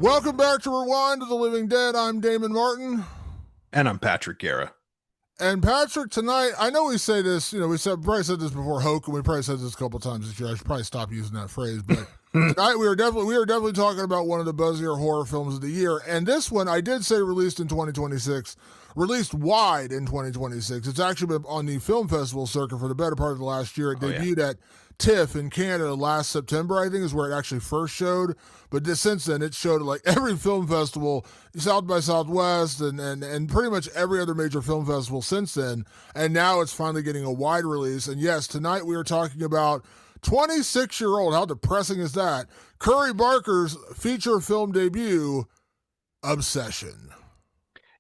Welcome back to Rewind of the Living Dead. I'm Damon Martin. And I'm Patrick Guerra. And Patrick, tonight, I know we say this, we probably said this before Hoke, and we probably said this a couple times this year. I should probably stop using that phrase, but tonight we are definitely talking about one of the buzzier horror films of the year. And this one, I did say released in 2026, released wide in 2026. It's actually been on the film festival circuit for the better part of the last year. It debuted at TIFF in Canada last September, I think is where it actually first showed. But since then, it showed at like every film festival, South by Southwest, and pretty much every other major film festival since then. And now it's finally getting a wide release. And yes, tonight we are talking about 26-year-old, how depressing is that? Curry Barker's feature film debut, Obsession.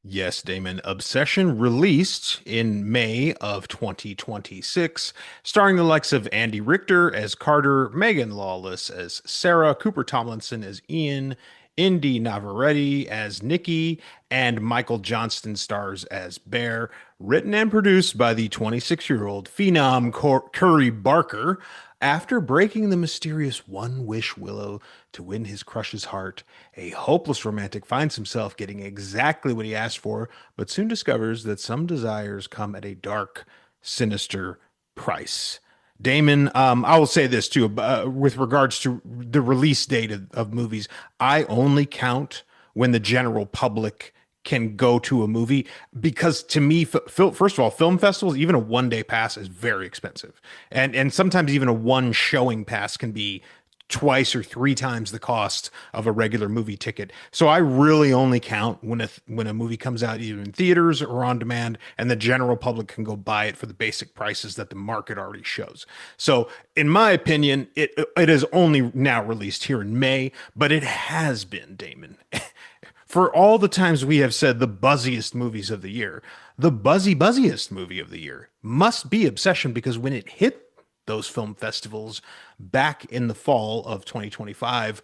Yes, Damon. Obsession released in May of 2026, starring the likes of Andy Richter as Carter, Megan Lawless as Sarah, Cooper Tomlinson as Ian, Indy Navarrete as Nikki, and Michael Johnston stars as Bear. Written and produced by the 26-year-old phenom Curry Barker. After breaking the mysterious one Wish Willow to win his crush's heart, a hopeless romantic finds himself getting exactly what he asked for, but soon discovers that some desires come at a dark, sinister price. Damon, I will say this too, with regards to the release date of movies, I only count when the general public can go to a movie, because to me, first of all, film festivals, even a one-day pass is very expensive, and sometimes even a one showing pass can be twice or three times the cost of a regular movie ticket. So I really only count when a movie comes out either in theaters or on demand, and the general public can go buy it for the basic prices that the market already shows. So in my opinion, it is only now released here in May, but it has been, Damon. For all the times we have said the buzziest movies of the year, the buzziest movie of the year must be Obsession, because when it hit those film festivals back in the fall of 2025,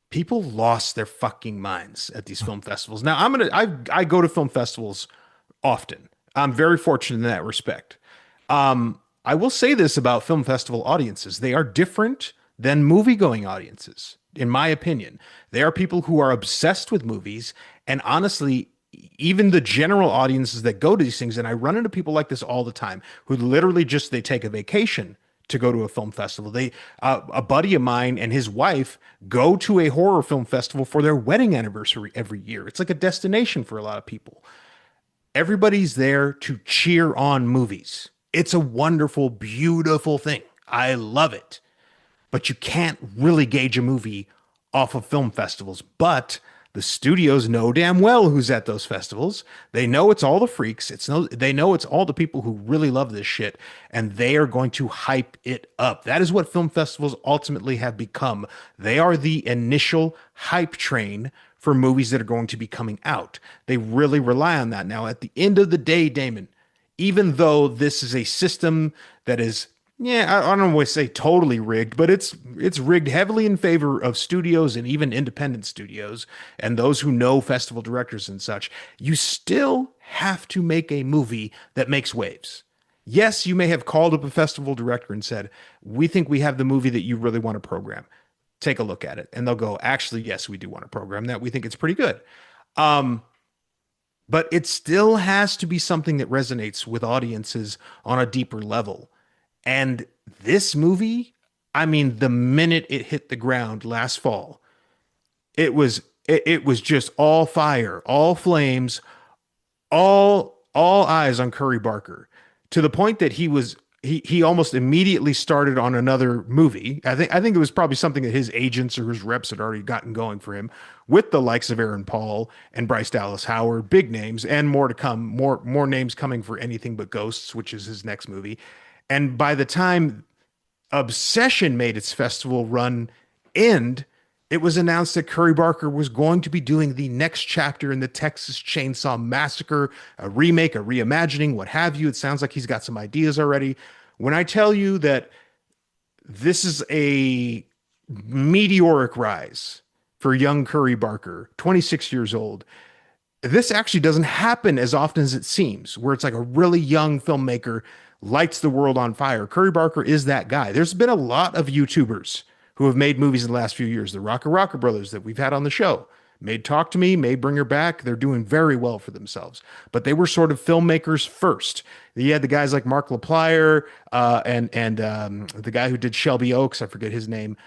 people lost their fucking minds at these film festivals. Now, I go to film festivals often. I'm very fortunate in that respect. I will say this about film festival audiences. They are different than movie-going audiences. In my opinion, they are people who are obsessed with movies, and honestly, even the general audiences that go to these things, and I run into people like this all the time, who literally they take a vacation to go to a film festival. A buddy of mine and his wife go to a horror film festival for their wedding anniversary every year. It's like a destination for a lot of people. Everybody's there to cheer on movies. It's a wonderful, beautiful thing. I love it. But you can't really gauge a movie off of film festivals. But the studios know damn well who's at those festivals. They know it's all the freaks. They know it's all the people who really love this shit, and they are going to hype it up. That is what film festivals ultimately have become. They are the initial hype train for movies that are going to be coming out. They really rely on that. Now, at the end of the day, Damon, even though this is a system that is, I don't always say totally rigged, but it's rigged heavily in favor of studios and even independent studios and those who know festival directors and such. You still have to make a movie that makes waves. Yes, you may have called up a festival director and said, "We think we have the movie that you really want to program. Take a look at it." And they'll go, "Actually, yes, we do want to program that. We think it's pretty good." But it still has to be something that resonates with audiences on a deeper level. And this movie, I mean, the minute it hit the ground last fall, it was just all fire, all flames, all eyes on Curry Barker, to the point that he almost immediately started on another movie. I think it was probably something that his agents or his reps had already gotten going for him, with the likes of Aaron Paul and Bryce Dallas Howard, big names, and more to come, more names coming for Anything But Ghosts, which is his next movie. And by the time Obsession made its festival run end, it was announced that Curry Barker was going to be doing the next chapter in the Texas Chainsaw Massacre, a remake, a reimagining, what have you. It sounds like he's got some ideas already. When I tell you that this is a meteoric rise for young Curry Barker, 26 years old, this actually doesn't happen as often as it seems, where it's like a really young filmmaker lights the world on fire. Curry Barker is that guy. There's been a lot of YouTubers who have made movies in the last few years. The Rocker Brothers that we've had on the show. made Talk to Me, made Bring Her Back. They're doing very well for themselves. But they were sort of filmmakers first. You had the guys like Mark LaPlire and the guy who did Shelby Oaks, I forget his name.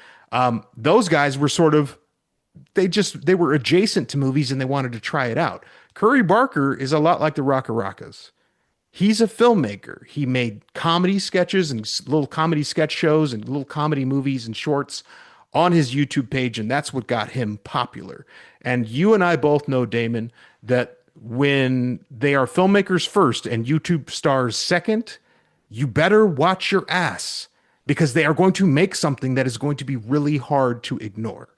Those guys were sort of they were adjacent to movies and they wanted to try it out. Curry Barker is a lot like the Rocka Rockas. He's a filmmaker. He made comedy sketches and little comedy sketch shows and little comedy movies and shorts on his YouTube page, and that's what got him popular. And you and I both know, Damon, that when they are filmmakers first and YouTube stars second, you better watch your ass because they are going to make something that is going to be really hard to ignore.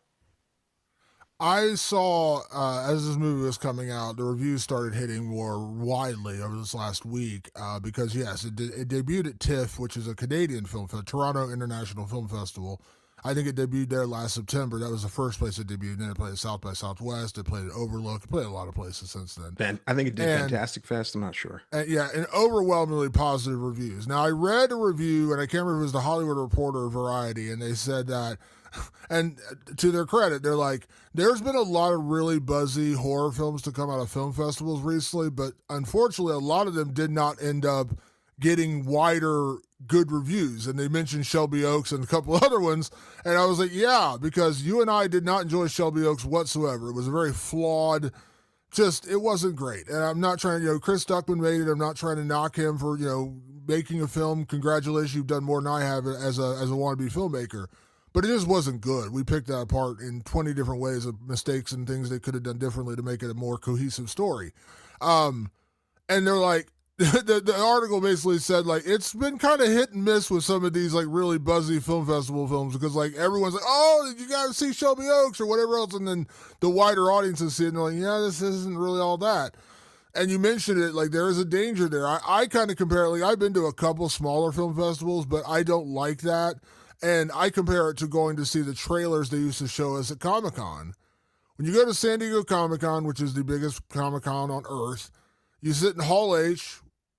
I saw as this movie was coming out, the reviews started hitting more widely over this last week because yes, it debuted at TIFF, which is a Canadian film festival, Toronto International Film Festival. I think it debuted there last September. That was the first place it debuted. Then it played at South by Southwest. It played at Overlook. It played a lot of places since then. Ben, I think it did Fantastic Fest. I'm not sure. And overwhelmingly positive reviews. Now, I read a review, and I can't remember if it was the Hollywood Reporter or Variety, and they said that, and to their credit, they're like, there's been a lot of really buzzy horror films to come out of film festivals recently, but unfortunately, a lot of them did not end up getting wider good reviews. And they mentioned Shelby Oaks and a couple other ones. And I was like, yeah, because you and I did not enjoy Shelby Oaks whatsoever. It was a very flawed, it wasn't great. And I'm not trying to, Chris Stuckman made it. I'm not trying to knock him for, making a film. Congratulations, you've done more than I have as a wannabe filmmaker. But it just wasn't good. We picked that apart in 20 different ways of mistakes and things they could have done differently to make it a more cohesive story. And they're like, the article basically said, like, it's been kind of hit and miss with some of these, like, really buzzy film festival films because, like, everyone's like, oh, you got to see Shelby Oaks or whatever else. And then the wider audiences see it and they're like, yeah, this isn't really all that. And you mentioned it, like, there is a danger there. I kind of compare it, like, I've been to a couple smaller film festivals, but I don't like that. And I compare it to going to see the trailers they used to show us at Comic-Con. When you go to San Diego Comic-Con, which is the biggest Comic-Con on Earth, you sit in Hall H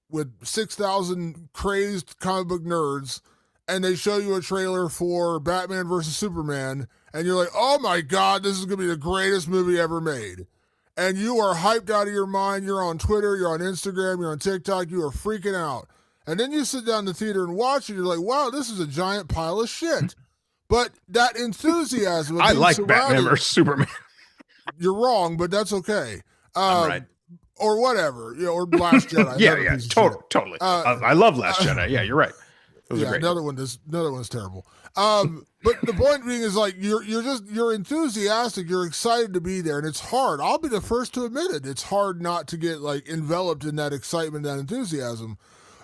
with 6,000 crazed comic book nerds, and they show you a trailer for Batman versus Superman, and you're like, oh my God, this is going to be the greatest movie ever made. And you are hyped out of your mind. You're on Twitter, you're on Instagram, you're on TikTok, you are freaking out. And then you sit down in the theater and watch it, you're like, wow, this is a giant pile of shit. But that enthusiasm. I like Batman versus Superman. You're wrong, but that's okay. I'm right. Or whatever, or Last Jedi. yeah, totally. I love Last Jedi. Yeah, you're right. Those are great. Another one's terrible. But the point being is, like, you're enthusiastic, you're excited to be there, and it's hard. I'll be the first to admit it. It's hard not to get, like, enveloped in that excitement, that enthusiasm.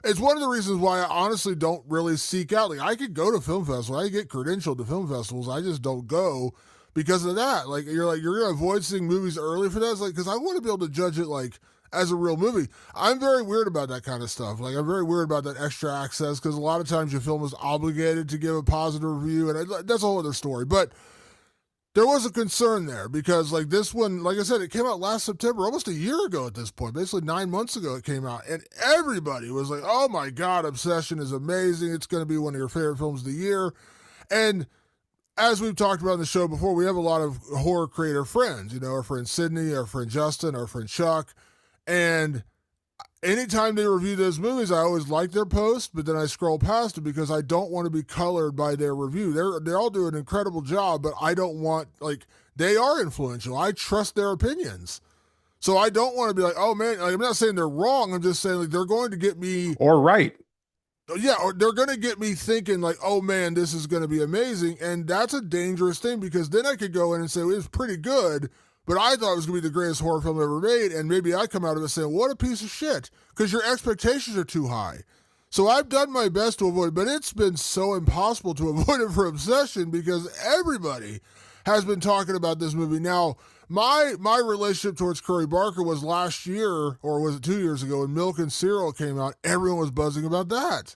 It's one of the reasons why I honestly don't really seek out. Like, I could go to film festivals, I get credentialed to film festivals, I just don't go because of that. Like, you're gonna avoid seeing movies early for that. It's like, because I want to be able to judge it, like, as a real movie. I'm very weird about that kind of stuff. Like, I'm very weird about that extra access because a lot of times your film is obligated to give a positive review, and that's a whole other story. But there was a concern there because, like, this one, like I said, it came out last September, almost a year ago at this point, basically 9 months ago it came out, and everybody was like, oh my God, Obsession is amazing. It's going to be one of your favorite films of the year. And as we've talked about in the show before, we have a lot of horror creator friends, our friend Sydney, our friend Justin, our friend Chuck, and anytime they review those movies, I always like their post, but then I scroll past it because I don't want to be colored by their review. They all do an incredible job, but I don't want, like, they are influential. I trust their opinions. So I don't want to be like, oh man, like, I'm not saying they're wrong. I'm just saying, like, they're going to get me. Or right. Yeah, or they're going to get me thinking, like, oh man, this is going to be amazing. And that's a dangerous thing because then I could go in and say, well, it's pretty good, but I thought it was going to be the greatest horror film ever made, and maybe I come out of it saying, what a piece of shit, because your expectations are too high. So I've done my best to avoid it, but it's been so impossible to avoid it for Obsession because everybody has been talking about this movie. Now, my relationship towards Curry Barker was last year, or was it 2 years ago, when Milk and Cereal came out. Everyone was buzzing about that.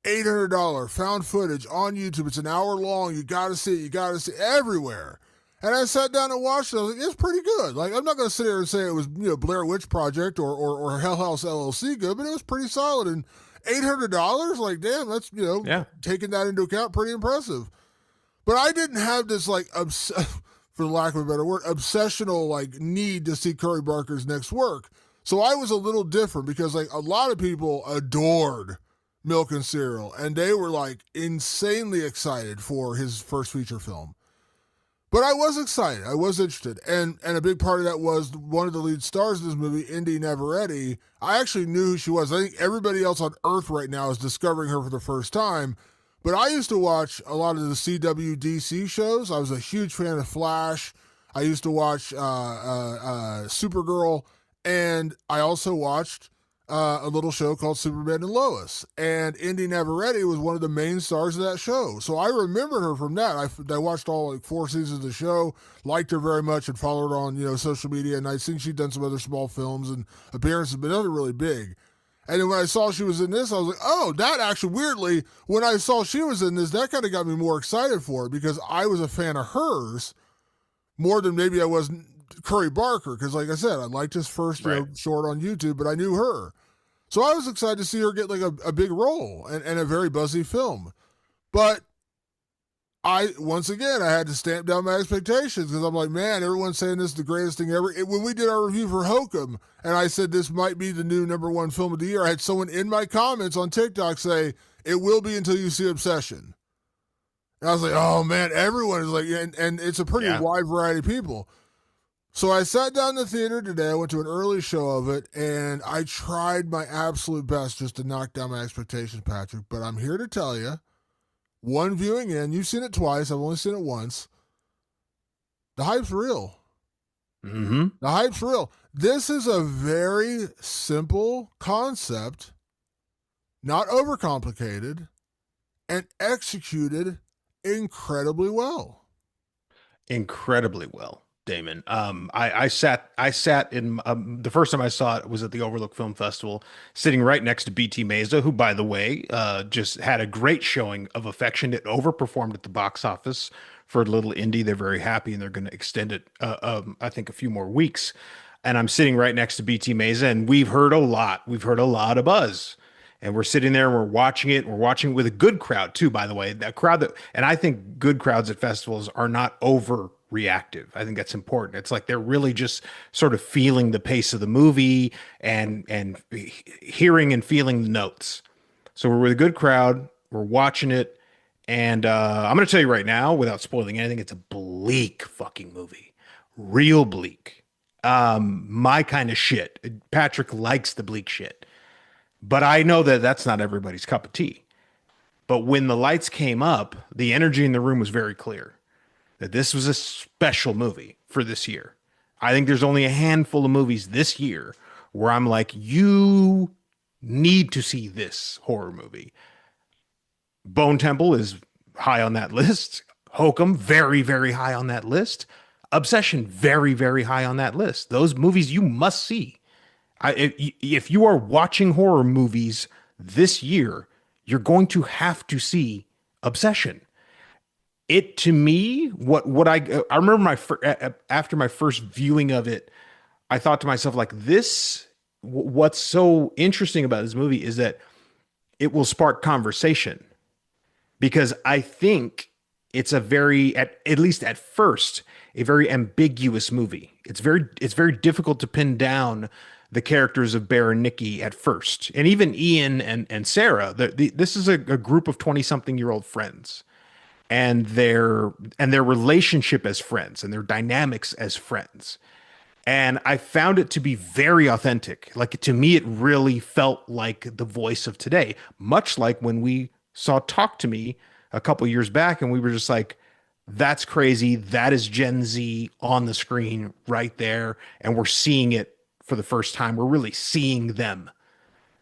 $800 found footage on YouTube. It's an hour long. You got to see it. You got to see it everywhere. And I sat down and watched it. I was like, it's pretty good. Like, I'm not going to sit here and say it was, Blair Witch Project or Hell House LLC good, but it was pretty solid. And $800, like, damn, that's, taking that into account, pretty impressive. But I didn't have this, like, for the lack of a better word, obsessional like need to see Curry Barker's next work. So I was a little different because like a lot of people adored Milk and Cereal, and they were like insanely excited for his first feature film. But I was excited. I was interested. And a big part of that was one of the lead stars of this movie, Indy Neveretti. I actually knew who she was. I think everybody else on Earth right now is discovering her for the first time. But I used to watch a lot of the CWDC shows. I was a huge fan of Flash. I used to watch Supergirl. And I also watched a little show called Superman and Lois. And Indy Neveretti was one of the main stars of that show. So I remember her from that. I watched all like 4 seasons of the show, liked her very much, and followed her on, social media. And I think she'd done some other small films and appearances, but nothing really big. And then when I saw she was in this, I was like, oh, that actually, weirdly, when I saw she was in this, that kind of got me more excited for it because I was a fan of hers more than maybe I was Curry Barker. Because like I said, I liked his first short on YouTube, but I knew her. So I was excited to see her get like a big role and a very buzzy film. But once again, I had to stamp down my expectations because I'm like, man, everyone's saying this is the greatest thing ever. When we did our review for Hokum and I said this might be the new #1 film of the year, I had someone in my comments on TikTok say, it will be until you see Obsession. And I was like, oh man, everyone is like, and it's a pretty wide variety of people. So I sat down in the theater today. I went to an early show of it, and I tried my absolute best just to knock down my expectations, Patrick. But I'm here to tell you, one viewing in, you've seen it twice. I've only seen it once. The hype's real. Mm-hmm. The hype's real. This is a very simple concept, not overcomplicated, and executed incredibly well. Incredibly well. Damon. I sat in the first time I saw it was at the Overlook Film Festival, sitting right next to BT Mesa, who, by the way, just had a great showing of Affection. It overperformed at the box office for a little indie. They're very happy, and they're going to extend it, I think, a few more weeks. And I'm sitting right next to BT Mesa, and we've heard a lot. We've heard a lot of buzz. And we're sitting there and we're watching it. We're watching it with a good crowd, too, by the way. That crowd and I think good crowds at festivals are not overreactive. I think that's important. It's like they're really just sort of feeling the pace of the movie and hearing and feeling the notes. So we're with a good crowd. We're watching it. And I'm going to tell you right now, without spoiling anything, it's a bleak fucking movie. Real bleak. My kind of shit. Patrick likes the bleak shit. But I know that that's not everybody's cup of tea. But when the lights came up, the energy in the room was very clear that this was a special movie for this year. I think there's only a handful of movies this year where I'm like, you need to see this horror movie. Bone Temple is high on that list. Hokum, very, very high on that list. Obsession, very, very high on that list. Those movies you must see. If you are watching horror movies this year, you're going to have to see Obsession. It, to me, what I remember after my first viewing of it, I thought to myself, like, what's so interesting about this movie is that it will spark conversation, because I think it's a very, at least at first, a very ambiguous movie. It's very difficult to pin down the characters of Bear and Nikki at first, and even Ian and Sarah. This is a group of 20-something-year-old friends, and their relationship as friends and their dynamics as friends. And I found it to be very authentic. Like, to me, it really felt like the voice of today, much like when we saw Talk to Me a couple years back, and we were just like, that's crazy. That is Gen Z on the screen right there, and we're seeing it for the first time. We're really seeing them.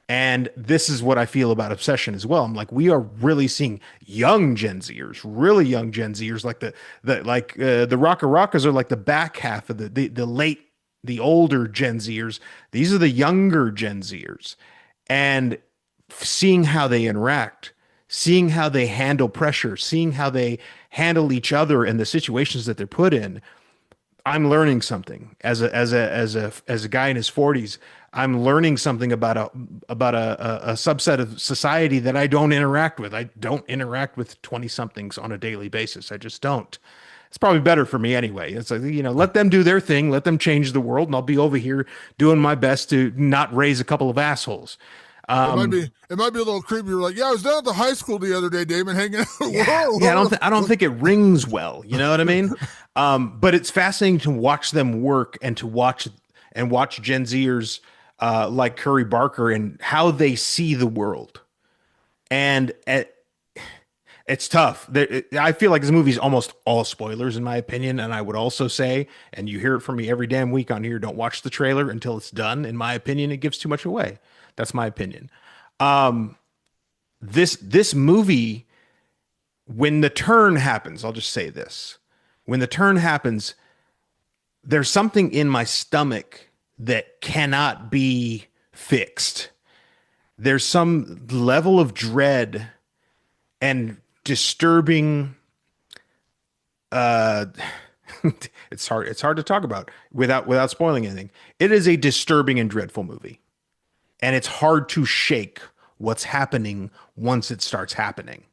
And this is what I feel about Obsession as well. I'm like, we are really seeing young Gen Zers, really young Gen Zers, like the Rocka Rockas are like the back half of the older Gen Zers. These are the younger Gen Zers. And seeing how they interact, seeing how they handle pressure, seeing how they handle each other and the situations that they're put in, I'm learning something as a guy in his 40s. I'm learning something about a subset of society that I don't interact with. I don't interact with 20-somethings on a daily basis. I just don't. It's probably better for me anyway. It's like, let them do their thing, let them change the world, and I'll be over here doing my best to not raise a couple of assholes. It might be a little creepy. You're like, yeah, I was down at the high school the other day, Damon, hanging out. I don't think it rings well. You know what I mean? But it's fascinating to watch them work and to watch Gen Zers like Curry Barker and how they see the world. And it's tough. I feel like this movie's almost all spoilers in my opinion. And I would also say, and you hear it from me every damn week on here, don't watch the trailer until it's done. In my opinion, it gives too much away. That's my opinion. This movie, when the turn happens, I'll just say this. When the turn happens, there's something in my stomach that cannot be fixed. There's some level of dread and disturbing. It's hard to talk about without spoiling anything. It is a disturbing and dreadful movie. And it's hard to shake what's happening once it starts happening.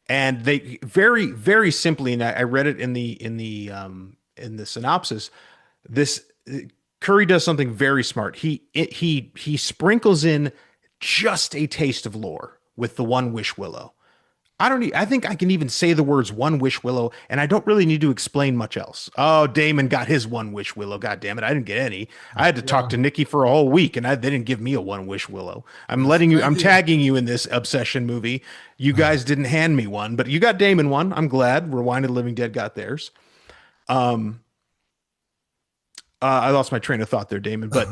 And they very, very simply, and I read it in the synopsis. This Curry does something very smart. He sprinkles in just a taste of lore with the One Wish Willow. I think I can even say the words One Wish Willow, and I don't really need to explain much else. Oh, Damon got his One Wish Willow. God damn it. I didn't get any. I had to talk to Nikki for a whole week, and they didn't give me a One Wish Willow. I'm tagging you in this Obsession movie. You guys didn't hand me one, but you got Damon one. I'm glad. Rewind of the Living Dead got theirs. I lost my train of thought there, Damon, but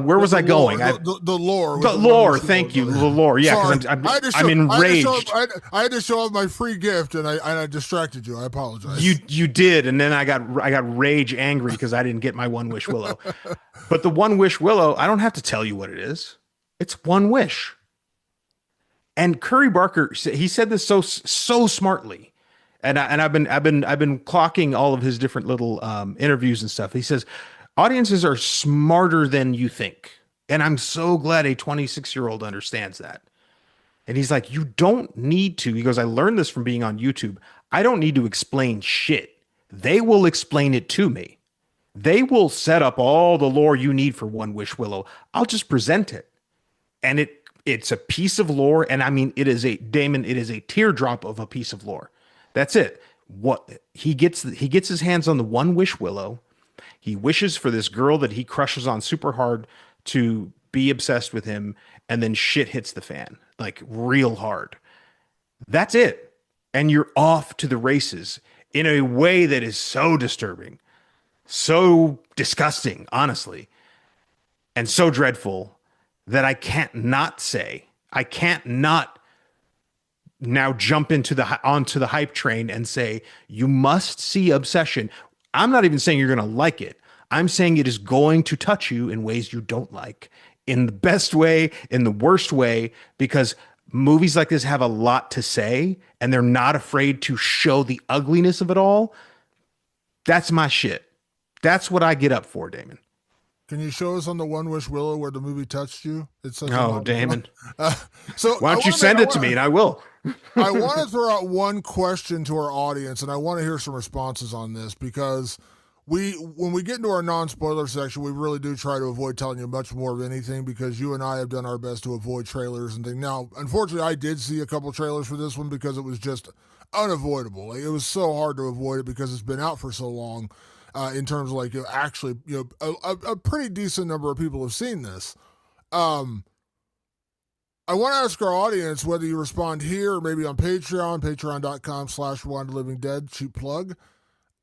where was I going? The lore. The lore. Thank you. The lore. Yeah, because I'm enraged. I had to show off my free gift, and I distracted you. I apologize. You did, and then I got rage angry because I didn't get my One Wish Willow. But the One Wish Willow, I don't have to tell you what it is. It's one wish. And Curry Barker, he said this so smartly. And I've been clocking all of his different little interviews and stuff. He says audiences are smarter than you think, and I'm so glad a 26-year-old understands that. And he's like, you don't need to. He goes, I learned this from being on YouTube. I don't need to explain shit. They will explain it to me. They will set up all the lore you need for One Wish Willow. I'll just present it, and it's a piece of lore. And I mean, it is a teardrop of a piece of lore. That's it. What he gets his hands on the One Wish Willow. He wishes for this girl that he crushes on super hard to be obsessed with him, and then shit hits the fan, like real hard. That's it. And you're off to the races in a way that is so disturbing, so disgusting, honestly, and so dreadful that I can't not now jump onto the hype train and say, you must see Obsession. I'm not even saying you're going to like it. I'm saying it is going to touch you in ways you don't like, in the best way, in the worst way, because movies like this have a lot to say, and they're not afraid to show the ugliness of it all. That's my shit. That's what I get up for, Damon. Can you show us on the One Wish Willow where the movie touched you? It's such Damon. So why don't you send it to me, and I will. I want to throw out one question to our audience, and I want to hear some responses on this, because when we get into our non-spoiler section, we really do try to avoid telling you much more of anything, because you and I have done our best to avoid trailers and things. Now, unfortunately, I did see a couple trailers for this one because it was just unavoidable. Like, it was so hard to avoid it because it's been out for so long. In terms of a pretty decent number of people have seen this. I want to ask our audience whether you respond here or maybe on Patreon, patreon.com/WandaLivingDead, cheap plug.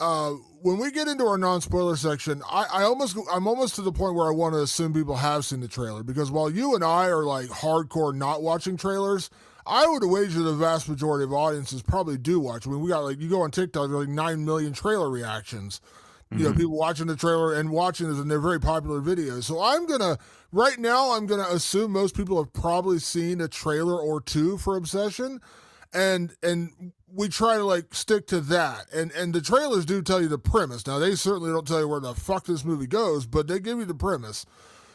When we get into our non-spoiler section, I'm almost to the point where I want to assume people have seen the trailer, because while you and I are like hardcore not watching trailers, I would wager the vast majority of audiences probably do watch. I mean, we got you go on TikTok, there's 9 million trailer reactions. You know, people watching the trailer and watching this, and they're very popular videos. So right now, I'm going to assume most people have probably seen a trailer or two for Obsession, and we try to stick to that. And the trailers do tell you the premise. Now, they certainly don't tell you where the fuck this movie goes, but they give you the premise.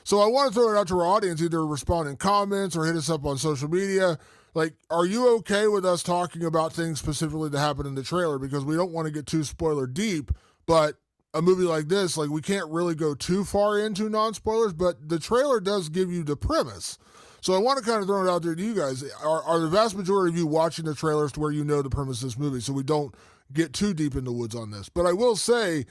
So I want to throw it out to our audience, either respond in comments or hit us up on social media. Like, are you okay with us talking about things specifically that happen in the trailer? Because we don't want to get too spoiler deep, but a movie like this, like, we can't really go too far into non-spoilers, but the trailer does give you the premise. So I want to kind of throw it out there to you guys. Are the vast majority of you watching the trailers to where you know the premise of this movie, so we don't get too deep in the woods on this? But I will say,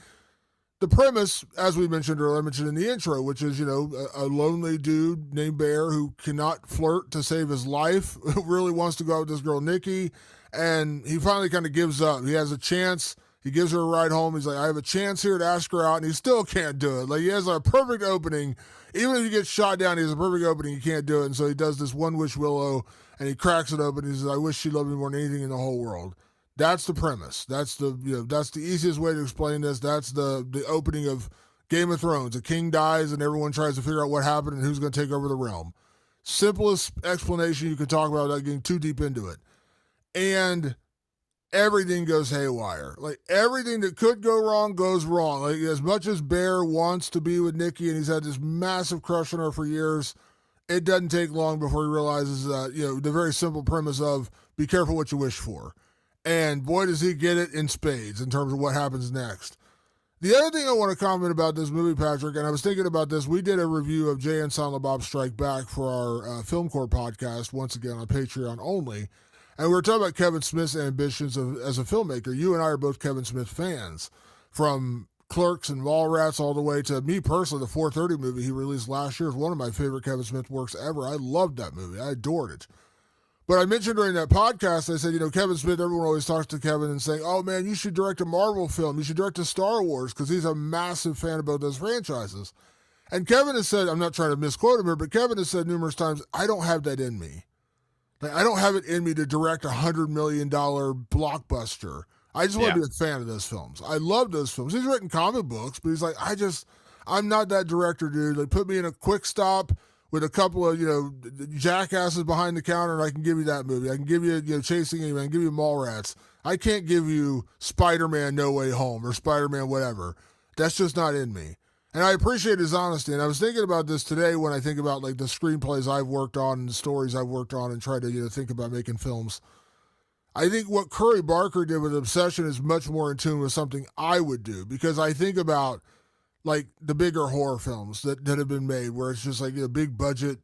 the premise, as we mentioned earlier, I mentioned in the intro, which is, a lonely dude named Bear who cannot flirt to save his life, who really wants to go out with this girl, Nikki, and he finally kind of gives up. He has a chance. He gives her a ride home. He's like, I have a chance here to ask her out, and he still can't do it. Like, he has a perfect opening. Even if he gets shot down, he has a perfect opening. He can't do it, and so he does this one Wish Willow, and he cracks it open. He says, I wish she loved me more than anything in the whole world. That's the premise. That's the easiest way to explain this. That's the opening of Game of Thrones. A king dies and everyone tries to figure out what happened and who's going to take over the realm. Simplest explanation you can talk about without getting too deep into it. And everything goes haywire. Like, everything that could go wrong goes wrong. Like, as much as Bear wants to be with Nikki and he's had this massive crush on her for years, it doesn't take long before he realizes that, the very simple premise of be careful what you wish for. And boy, does he get it in spades in terms of what happens next. The other thing I want to comment about this movie, Patrick, and I was thinking about this, we did a review of Jay and Silent Bob Strike Back for our Film Corps podcast, once again on Patreon only. And we were talking about Kevin Smith's ambitions as a filmmaker. You and I are both Kevin Smith fans, from Clerks and Mallrats all the way to, me personally, the 4:30 movie he released last year is one of my favorite Kevin Smith works ever. I loved that movie. I adored it. But I mentioned during that podcast, I said, Kevin Smith, everyone always talks to Kevin and saying, oh, man, you should direct a Marvel film. You should direct a Star Wars, because he's a massive fan of both those franchises. And Kevin has said, I'm not trying to misquote him here, but Kevin has said numerous times, I don't have that in me. Like, I don't have it in me to direct a $100 million blockbuster. I just want to be a fan of those films. I love those films. He's written comic books, but he's like, I'm not that director, dude. Like, put me in a quick stop with a couple of, jackasses behind the counter, and I can give you that movie. I can give you, Chasing Amy. I can give you Mallrats. I can't give you Spider-Man No Way Home or Spider-Man whatever. That's just not in me. And I appreciate his honesty. And I was thinking about this today when I think about, like, the screenplays I've worked on and the stories I've worked on and try to, think about making films. I think what Curry Barker did with Obsession is much more in tune with something I would do, because I think about, like, the bigger horror films that have been made where it's just like big budget,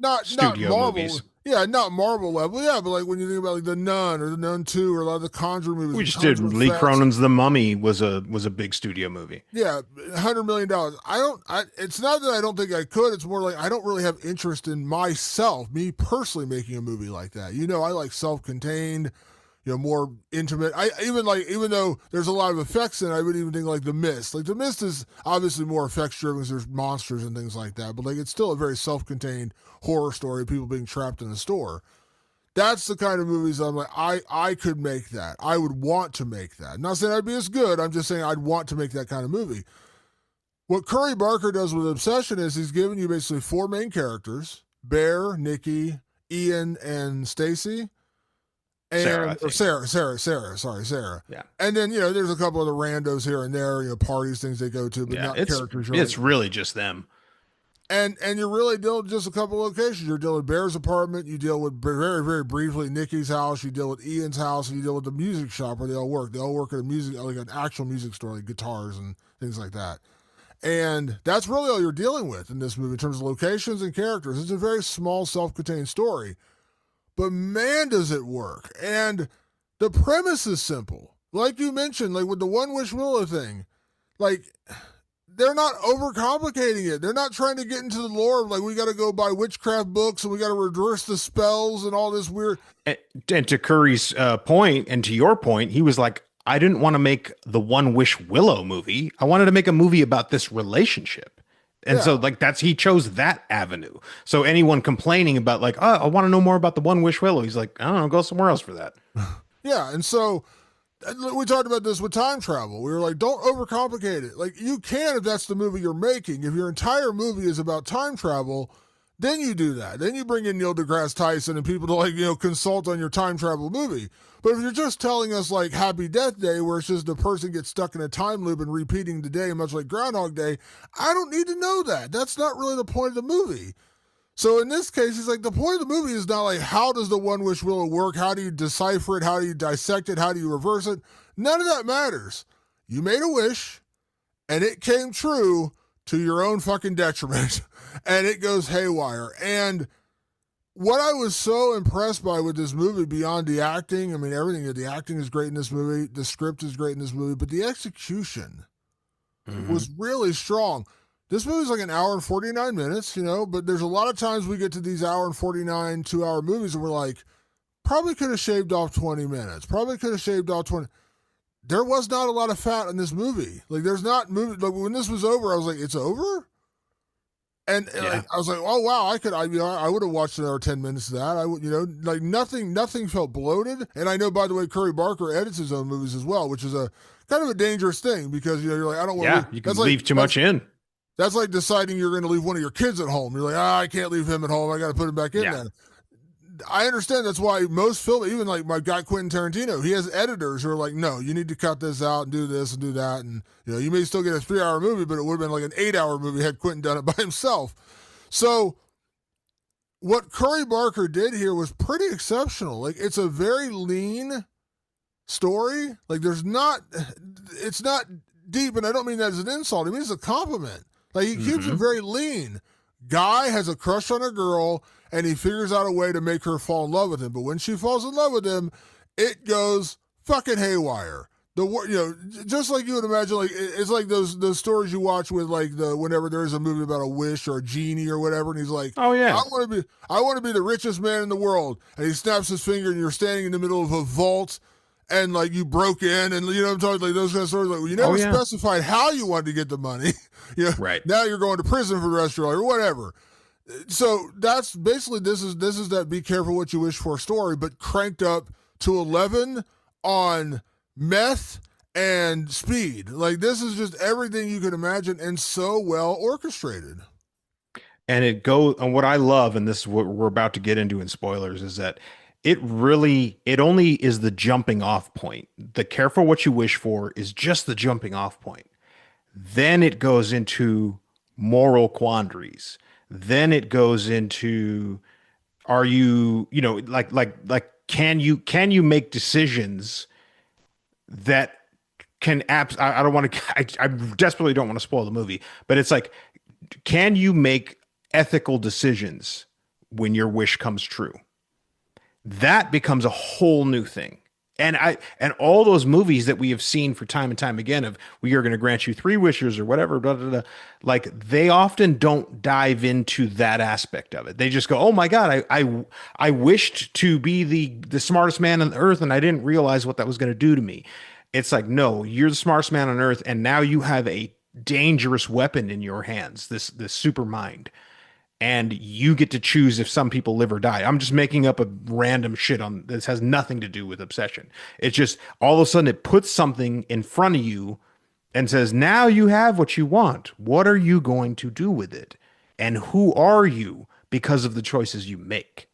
not studio Marvel movies. Yeah, not Marvel level. Yeah, but like when you think about like The Nun or The Nun 2 or a lot of the Conjuring movies. We just did Lee Cronin's The Mummy was a big studio movie. Yeah, $100 million. It's not that I don't think I could. It's more like I don't really have interest in myself, me personally, making a movie like that. I like self-contained, more intimate. Even though there's a lot of effects in it, I would even think like The Mist. Like The Mist is obviously more effects driven because there's monsters and things like that, but like it's still a very self-contained horror story of people being trapped in a store. That's the kind of movies I'm like, I could make that. I would want to make that. I'm not saying I'd be as good. I'm just saying I'd want to make that kind of movie. What Curry Barker does with Obsession is he's giving you basically four main characters: Bear, Nikki, Ian, and Stacy. Sarah. Yeah. And then, there's a couple of the randos here and there, parties, things they go to, but not characters. It's really just them. And you're really dealing with just a couple of locations. You're dealing with Bear's apartment. You deal with very, very briefly Nikki's house. You deal with Ian's house, and you deal with the music shop where they all work. They all work at an actual music store, like guitars and things like that. And that's really all you're dealing with in this movie in terms of locations and characters. It's a very small, self-contained story. But man, does it work. And the premise is simple. Like you mentioned, like with the One Wish Willow thing, like they're not overcomplicating it. They're not trying to get into the lore of like, we got to go buy witchcraft books and we got to reverse the spells and all this weird. And to Curry's point, and to your point, he was like, I didn't want to make the One Wish Willow movie. I wanted to make a movie about this relationship. And so like he chose that avenue. So anyone complaining about like, oh, I want to know more about the One Wish Willow, he's like, I don't know, go somewhere else for that. Yeah. And so we talked about this with time travel. We were like, don't overcomplicate it. Like you can, if that's the movie you're making. If your entire movie is about time travel, then you do that. Then you bring in Neil deGrasse Tyson and people to like, consult on your time travel movie. But if you're just telling us like Happy Death Day, where it's just the person gets stuck in a time loop and repeating the day, much like Groundhog Day, I don't need to know that. That's not really the point of the movie. So in this case, it's like the point of the movie is not like how does the one wish willow work? How do you decipher it? How do you dissect it? How do you reverse it? None of that matters. You made a wish and it came true to your own fucking detriment and it goes haywire. And what I was so impressed by with this movie beyond the acting, I mean, everything, the acting is great in this movie. The script is great in this movie, but the execution was really strong. This movie's like an hour and 49 minutes, but there's a lot of times we get to these hour and 49, 2-hour movies and we're like, probably could have shaved off 20 minutes. Probably could have shaved off 20. There was not a lot of fat in this movie. Like there's not movie. Like when this was over, I was like, it's over? And like, I was like, oh wow, I would have watched another 10 minutes of that. I would, like nothing felt bloated. And I know, by the way, Curry Barker edits his own movies as well, which is a kind of a dangerous thing because you're like, I don't want to. Yeah, you can leave too much in. That's like deciding you're going to leave one of your kids at home. You're like, I can't leave him at home. I got to put him back in there. I understand that's why most film, even like my guy Quentin Tarantino, he has editors who are like, no, you need to cut this out and do this and do that. And, you may still get a 3-hour movie, but it would have been like an 8-hour movie had Quentin done it by himself. So what Curry Barker did here was pretty exceptional. Like it's a very lean story. Like it's not deep. And I don't mean that as an insult. I mean, it's a compliment. Like he keeps it very lean. Guy has a crush on a girl and he figures out a way to make her fall in love with him. But when she falls in love with him, it goes fucking haywire. Just like you would imagine, like it's like those stories you watch with like whenever there's a movie about a wish or a genie or whatever, and he's like, oh yeah, I want to be the richest man in the world, and he snaps his finger, and you're standing in the middle of a vault, and like you broke in, and what I'm talking like those kind of stories. Like you never specified how you wanted to get the money. Right Now you're going to prison for the rest of your life or whatever. So that's basically this is that be careful what you wish for story, but cranked up to 11 on meth and speed. Like this is just everything you could imagine and so well orchestrated. And and what I love, and this is what we're about to get into in spoilers, is that it only is the jumping off point. The careful what you wish for is just the jumping off point. Then it goes into moral quandaries. Then it goes into, are you, can you make decisions that can I don't want to, I desperately don't want to spoil the movie, but it's like, can you make ethical decisions when your wish comes true? That becomes a whole new thing. And all those movies that we have seen for time and time again of we are going to grant you 3 wishes or whatever, blah, blah, blah, like they often don't dive into that aspect of it. They just go, oh my God, I wished to be the smartest man on earth and I didn't realize what that was going to do to me. It's like, no, you're the smartest man on earth and now you have a dangerous weapon in your hands, this super mind. And you get to choose if some people live or die. I'm just making up a random shit on this, has nothing to do with obsession. It's just all of a sudden it puts something in front of you and says, now you have what you want. What are you going to do with it? And who are you because of the choices you make?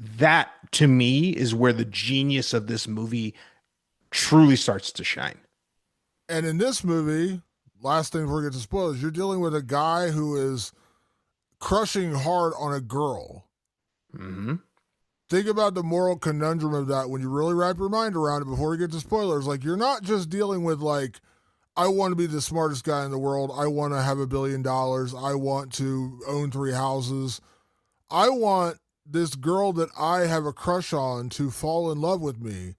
That to me is where the genius of this movie truly starts to shine. And in this movie, last thing before we get to spoilers, you're dealing with a guy who is crushing hard on a girl. Think about the moral conundrum of that when you really wrap your mind around it before we get to spoilers. Like, you're not just dealing with, like, I want to be the smartest guy in the world. I want to have $1 billion. I want to own 3 houses. I want this girl that I have a crush on to fall in love with me.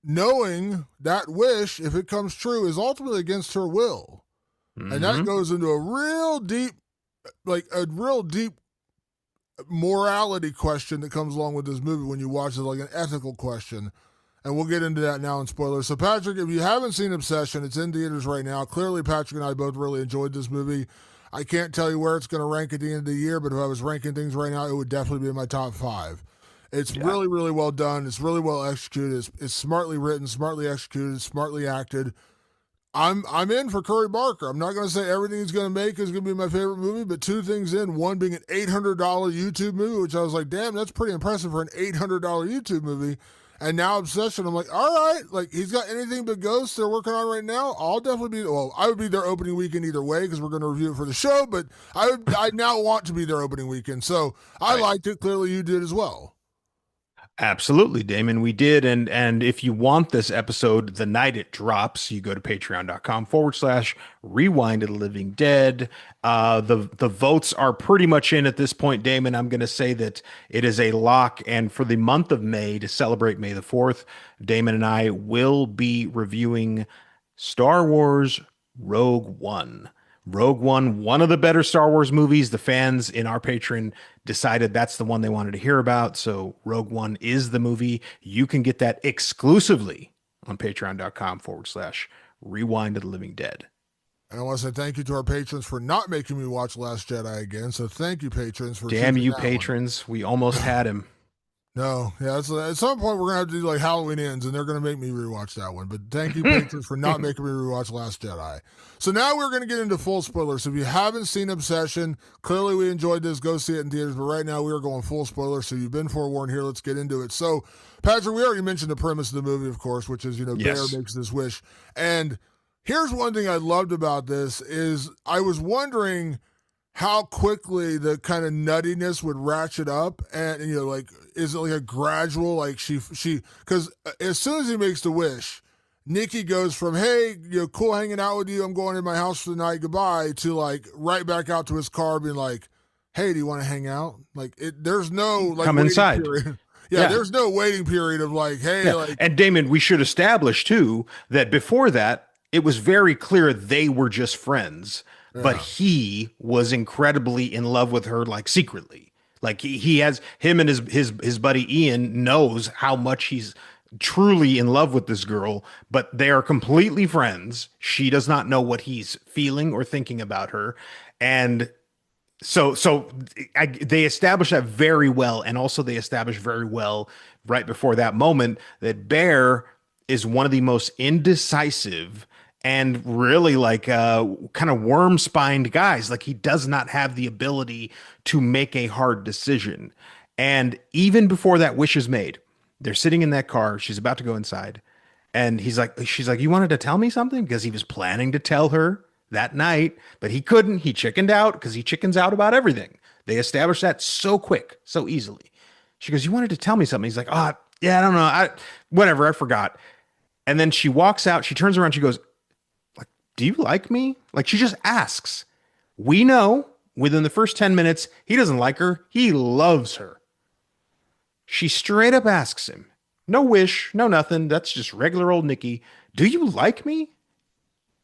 Knowing that wish, if it comes true, is ultimately against her will. And that goes into a real deep morality question that comes along with this movie when you watch it, like an ethical question. And we'll get into that now in spoilers. So Patrick, if you haven't seen Obsession, it's in theaters right now. Clearly Patrick and I both really enjoyed this movie. I can't tell you where it's going to rank at the end of the year, but if I was ranking things right now, it would definitely be in my top 5. It's really, really well done. It's really well executed. It's smartly written, smartly executed, smartly acted. I'm in for Curry Barker. I'm not going to say everything he's going to make is going to be my favorite movie, but 2 things in. One being an $800 YouTube movie, which I was like, damn, that's pretty impressive for an $800 YouTube movie. And now Obsession, I'm like, all right, like he's got Anything But Ghosts they're working on right now. I'll definitely be. Well, I would be their opening weekend either way because we're going to review it for the show. But I now want to be their opening weekend, so I Right. liked it. Clearly, you did as well. Absolutely, Damon. We did. And if you want this episode the night it drops, you go to patreon.com/ rewind of the living dead. The votes are pretty much in at this point, Damon. I'm gonna say that it is a lock. And for the month of May, to celebrate May the 4th, Damon and I will be reviewing Star Wars Rogue One. Rogue One, one of the better Star Wars movies. The fans in our Patreon decided that's the one they wanted to hear about. So Rogue One is the movie. You can get that exclusively on patreon.com/ rewind of the living dead. And I want to say thank you to our patrons for not making me watch Last Jedi again. So thank you, patrons, for Damn choosing you, that one. patrons. We almost had him. No, yeah, at some point we're gonna have to do like Halloween Ends, and they're gonna make me rewatch that one. But thank you, patrons, for not making me rewatch Last Jedi. So now we're gonna get into full spoilers. So if you haven't seen Obsession, clearly we enjoyed this. Go see it in theaters. But right now we are going full spoilers. So you've been forewarned here. Let's get into it. So Patrick, we already mentioned the premise of the movie, of course, which is Yes. Bear makes this wish. And here's one thing I loved about this is I was wondering how quickly the kind of nuttiness would ratchet up, and like, is it like a gradual, like she because as soon as he makes the wish, Nikki goes from, hey, cool hanging out with you, I'm going to my house for the night, goodbye, to like right back out to his car being like, hey, do you want to hang out? Like, there's no like Come waiting inside. period. Yeah, Yeah. there's no waiting period of like, hey, Yeah. like, And Damon, we should establish too that before that, it was very clear they were just friends, but yeah. he was incredibly in love with her, like secretly. Like he has him and his buddy Ian knows how much he's truly in love with this girl, but they are completely friends. She does not know what he's feeling or thinking about her. And they established that very well, and also they established very well right before that moment that Bear is one of the most indecisive and really like kind of worm-spined guys. Like he does not have the ability to make a hard decision. And even before that wish is made, they're sitting in that car. She's about to go inside, and she's like, you wanted to tell me something? Because he was planning to tell her that night, but he couldn't. He chickened out because he chickens out about everything. They established that so quick, so easily. She goes, you wanted to tell me something. He's like, oh, yeah, I don't know. Whatever, I forgot. And then she walks out. She turns around. She goes, like, do you like me? Like, she just asks. We know within the first 10 minutes, he doesn't like her. He loves her. She straight up asks him, no wish, no nothing. That's just regular old Nikki. Do you like me?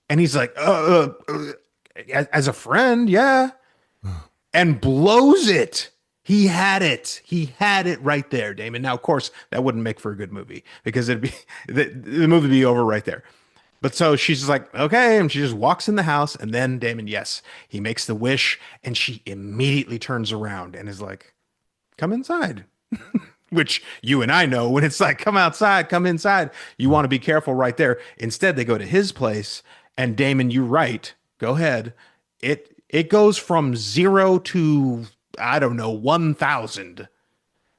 And he's like, as a friend, yeah. And blows it. He had it. He had it right there, Damon. Now, of course, that wouldn't make for a good movie because it'd be the movie would be over right there. But so she's just like, okay. And she just walks in the house. And then Damon, yes, he makes the wish. And she immediately turns around and is like, come inside. Which you and I know when it's like, come outside, come inside. You want to be careful right there. Instead, they go to his place. And Damon, you're right. Go ahead. It goes from 0 to, I don't know, 1,000.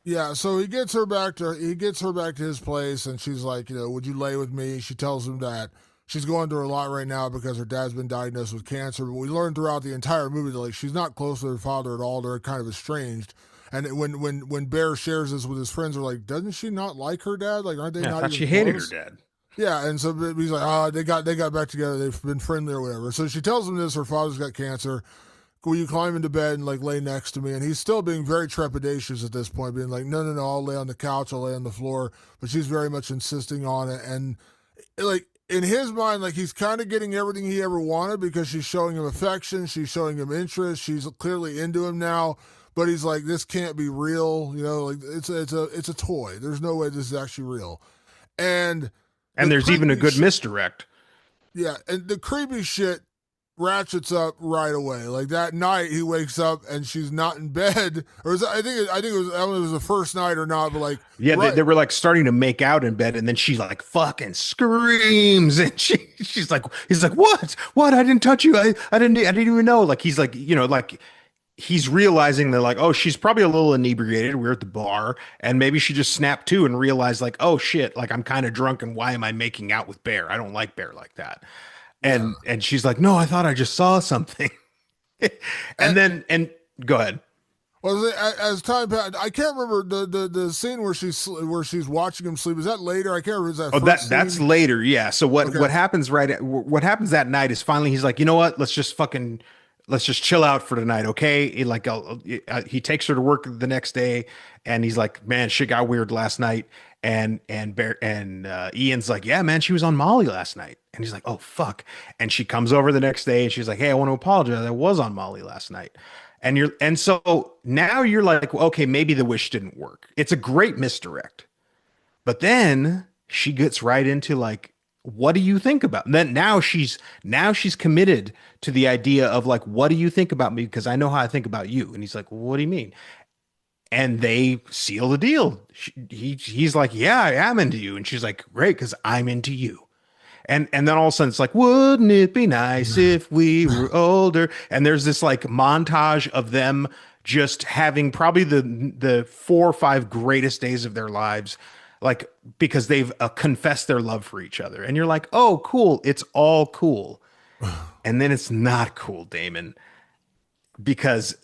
Yeah, so he gets her back to his place, and she's like, would you lay with me? She tells him that she's going through a lot right now because her dad's been diagnosed with cancer. But we learn throughout the entire movie that like she's not close to her father at all. They're kind of estranged. And when Bear shares this with his friends, they're like, doesn't she not like her dad? Like, aren't they Yeah, I not thought even she hated her close? dad. Yeah, and so he's like, they got back together. They've been friendly or whatever. So she tells him this. Her father's got cancer. Will you climb into bed and like lay next to me? And he's still being very trepidatious at this point, being like, no, I'll lay on the couch, I'll lay on the floor. But she's very much insisting on it. And like in his mind, like he's kind of getting everything he ever wanted because she's showing him affection, she's showing him interest, she's clearly into him now. But he's like, this can't be real, like it's a toy. There's no way this is actually real. And There's even a good misdirect. yeah, and the creepy shit ratchets up right away. Like that night, he wakes up and she's not in bed. Or I think it was, I don't know if it was the first night or not, but like Yeah, right. they were like starting to make out in bed, and then she like fucking screams, and he's like, what? I didn't touch you. I didn't even know. Like he's like, like he's realizing that like, oh, she's probably a little inebriated. We're at the bar, and maybe she just snapped to and realized like, oh shit, like I'm kind of drunk, and why am I making out with Bear? I don't like Bear like that. Yeah. And she's like, no, I thought I just saw something. And And go ahead. was it as time passed? I can't remember the scene where she's watching him sleep. Is that later? I can't remember. Is that Oh, first that's scene? later. Yeah. So Okay. what happens that night is finally he's like, you know what? Let's just chill out for tonight, okay? He takes her to work the next day, and he's like, man, shit got weird last night. And Ian's like, yeah, man, she was on Molly last night. And he's like, oh fuck. And she comes over the next day, and she's like, hey, I want to apologize. I was on Molly last night. And so now you're like, okay, maybe the wish didn't work. It's a great misdirect. But then she gets right into like, what do you think about? And then now she's committed to the idea of like, what do you think about me? Because I know how I think about you. And he's like, well, what do you mean? And they seal the deal. He's like, yeah, I am into you. And she's like, great, because I'm into you. And then all of a sudden it's like, wouldn't it be nice if we were older? And there's this like montage of them just having probably the 4 or 5 greatest days of their lives, like because they've confessed their love for each other. And you're like, oh, cool, it's all cool. And then it's not cool, Damon, because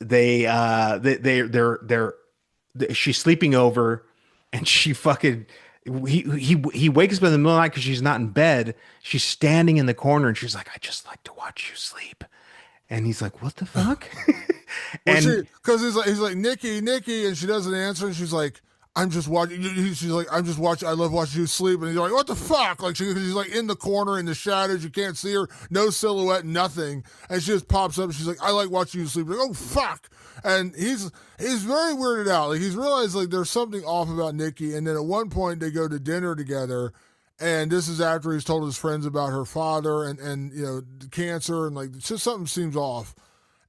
she's sleeping over, and she fucking he wakes up in the middle of the night because she's not in bed. She's standing in the corner, and she's like, I just like to watch you sleep. And he's like, what the fuck? Well, And because he's like Nikki, Nikki, and she doesn't answer, and she's like, I'm just watching. She's like, I'm just watching. I love watching you sleep, and he's like, what the fuck? Like she's like in the corner in the shadows, you can't see her, no silhouette, nothing, and she just pops up. And she's like, I like watching you sleep. Like, oh fuck! And he's very weirded out. Like he's realized like there's something off about Nikki, and then at one point they go to dinner together. And this is after he's told his friends about her father and cancer, and like just something seems off.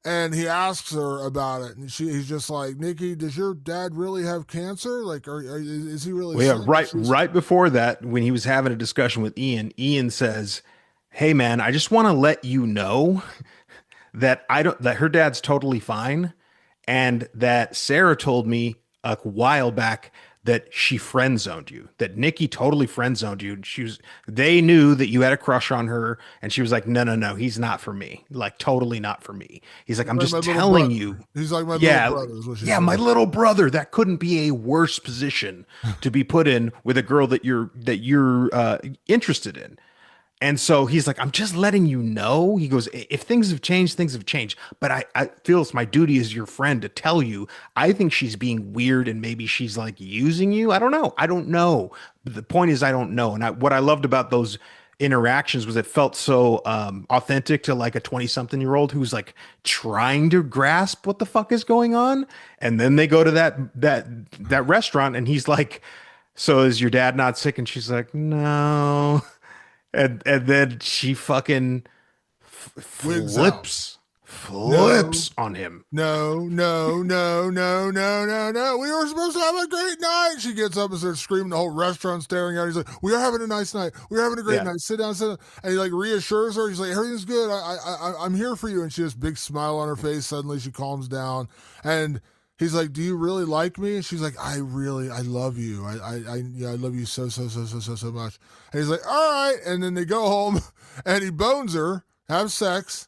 And he asks her about it, and he's just like, Nikki, does your dad really have cancer? Like, is he really well, yeah, sick? right before that, when he was having a discussion with Ian says, hey man, I just want to let you know that I don't that her dad's totally fine, and that Sarah told me a while back that she friend zoned you, that Nikki totally friend zoned you. They knew that you had a crush on her, and she was like, no, no, no, he's not for me. Like, totally not for me. He's like, He's I'm like my just little telling brother. you. He's like my little Yeah, brother, is what she yeah, my said. little brother. That couldn't be a worse position to be put in with a girl that you're interested in. And so he's like, I'm just letting you know. He goes, if things have changed, things have changed. But I feel it's my duty as your friend to tell you, I think she's being weird, and maybe she's like using you. I don't know. I don't know. But the point is, I don't know. And what I loved about those interactions was it felt so authentic to like a 20-something-year-old who's like trying to grasp what the fuck is going on. And then they go to that restaurant, and he's like, so is your dad not sick? And she's like, no. And then she fucking Wigs out. No, flips on him. no, no, no, no, no, no, no. We were supposed to have a great night. She gets up and starts screaming. The whole restaurant staring at her. He's like, we are having a nice night. We're having a great Yeah. night. Sit down, sit down. And he like reassures her. He's like, everything's good. I'm here for you. And she has a big smile on her face. Suddenly she calms down. And he's like, do you really like me? And she's like, I love you. I love you so, so, so, so, so, so much. And he's like, all right. And then they go home and he bones her, have sex.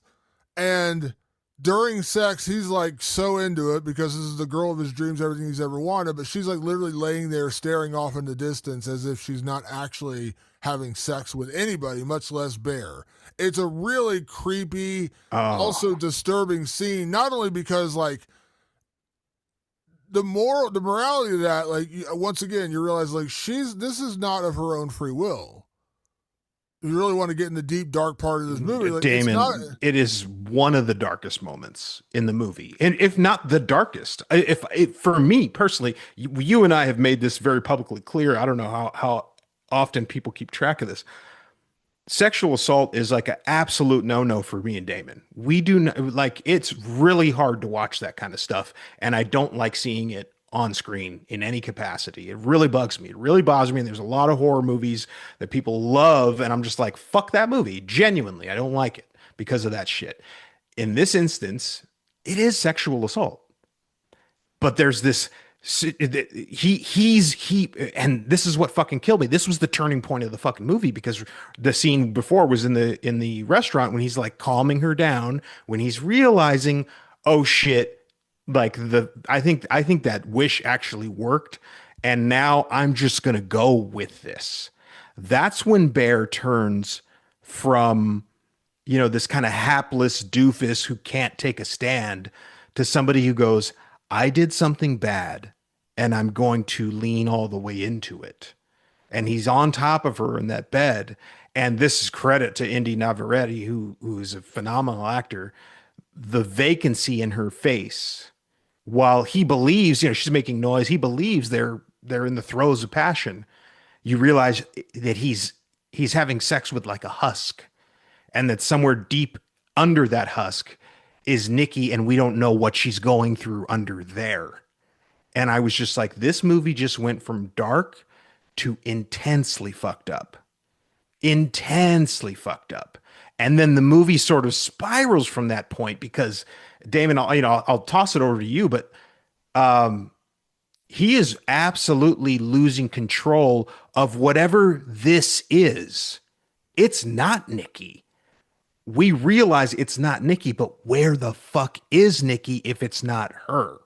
And during sex, he's like so into it because this is the girl of his dreams, everything he's ever wanted. But she's like literally laying there staring off in the distance as if she's not actually having sex with anybody, much less Bear. It's a really creepy, Oh, also disturbing scene, not only because like the morality of that, like once again, you realize like this is not of her own free will. You really want to get in the deep dark part of this movie, like it's not. Damon, it is one of the darkest moments in the movie, and if not the darkest. If for me personally, you and I have made this very publicly clear. I don't know how often people keep track of this. Sexual assault is like an absolute no-no for me and Damon. We do like it's really hard to watch that kind of stuff, and I don't like seeing it on screen in any capacity. It really bugs me. It really bothers me. And there's a lot of horror movies that people love, and I'm just like, fuck that movie. Genuinely, I don't like it because of that shit. In this instance, it is sexual assault. But there's this he and this is what fucking killed me. This was the turning point of the fucking movie because the scene before was in the restaurant when he's like calming her down, when he's realizing, oh shit, like the I think that wish actually worked, and now I'm just gonna go with this. That's when Bear turns from, you know, this kind of hapless doofus who can't take a stand to somebody who goes, I did something bad and I'm going to lean all the way into it. And he's on top of her in that bed. And this is credit to Indy Navarrete, who is a phenomenal actor. The vacancy in her face, while he believes, you know, she's making noise, he believes they're in the throes of passion. You realize that he's having sex with like a husk, and that somewhere deep under that husk is Nikki, and we don't know what she's going through under there. And I was just like, this movie just went from dark to intensely fucked up. Intensely fucked up. And then the movie sort of spirals from that point because Damon, I'll toss it over to you, but he is absolutely losing control of whatever this is. It's not Nikki. We realize it's not Nikki, but where the fuck is Nikki if it's not her?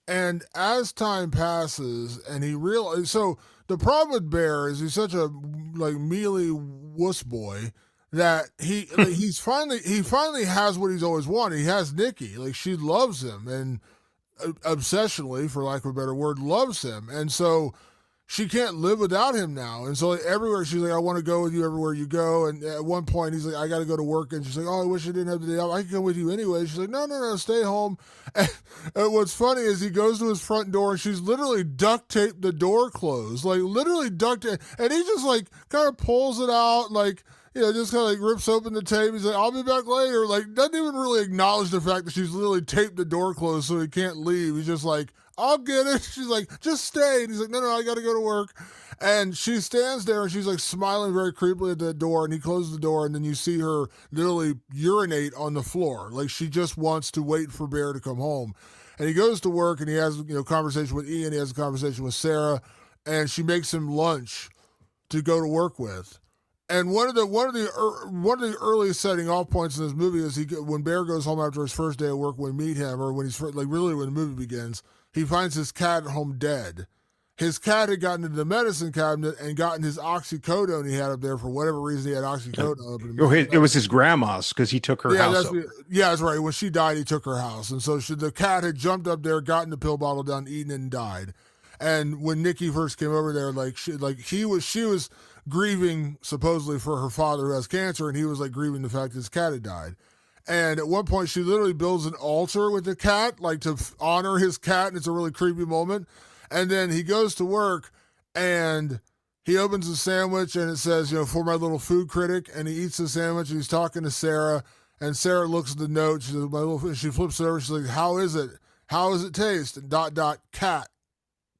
And as time passes, and he realizes, so the problem with Bear is he's such a like mealy wuss boy that he finally has what he's always wanted. He has Nikki, like she loves him and obsessionally, for lack of a better word, loves him, and so she can't live without him now. And so like, everywhere she's like, I want to go with you everywhere you go. And at one point he's like, I got to go to work. And she's like, oh, I wish I didn't have the day off. I can come with you anyway. She's like, no, stay home. And what's funny is he goes to his front door and she's literally duct taped the door closed, like literally duct tape. And he just like kind of pulls it out, like, you know, just kind of like rips open the tape. He's like, I'll be back later. Like, doesn't even really acknowledge the fact that she's literally taped the door closed so he can't leave. He's just like, I'll get it. She's like, just stay. And he's like, no, I got to go to work. And she stands there and she's like smiling very creepily at the door. And he closes the door. And then you see her literally urinate on the floor. Like she just wants to wait for Bear to come home. And he goes to work and he has, you know, conversation with Ian. He has a conversation with Sarah. And she makes him lunch to go to work with. And one of the earliest setting off points in this movie is when Bear goes home after his first day of work, when we meet him, or when he's like really when the movie begins, he finds his cat at home dead. His cat had gotten into the medicine cabinet and gotten his oxycodone he had up there for whatever reason. He had oxycodone up in the It was his grandma's because he took her house. That's right. When she died, he took her house, and so the cat had jumped up there, gotten the pill bottle down, eaten it, and died. And when Nikki first came over there, she was grieving supposedly for her father who has cancer, and he was like grieving the fact that his cat had died. And at one point, she literally builds an altar with the cat, like to honor his cat, and it's a really creepy moment. And then he goes to work, and he opens a sandwich, and it says, you know, for my little food critic, and he eats the sandwich, and he's talking to Sarah, and Sarah looks at the note, she flips it over, she's like, how is it? How does it taste? And ... cat,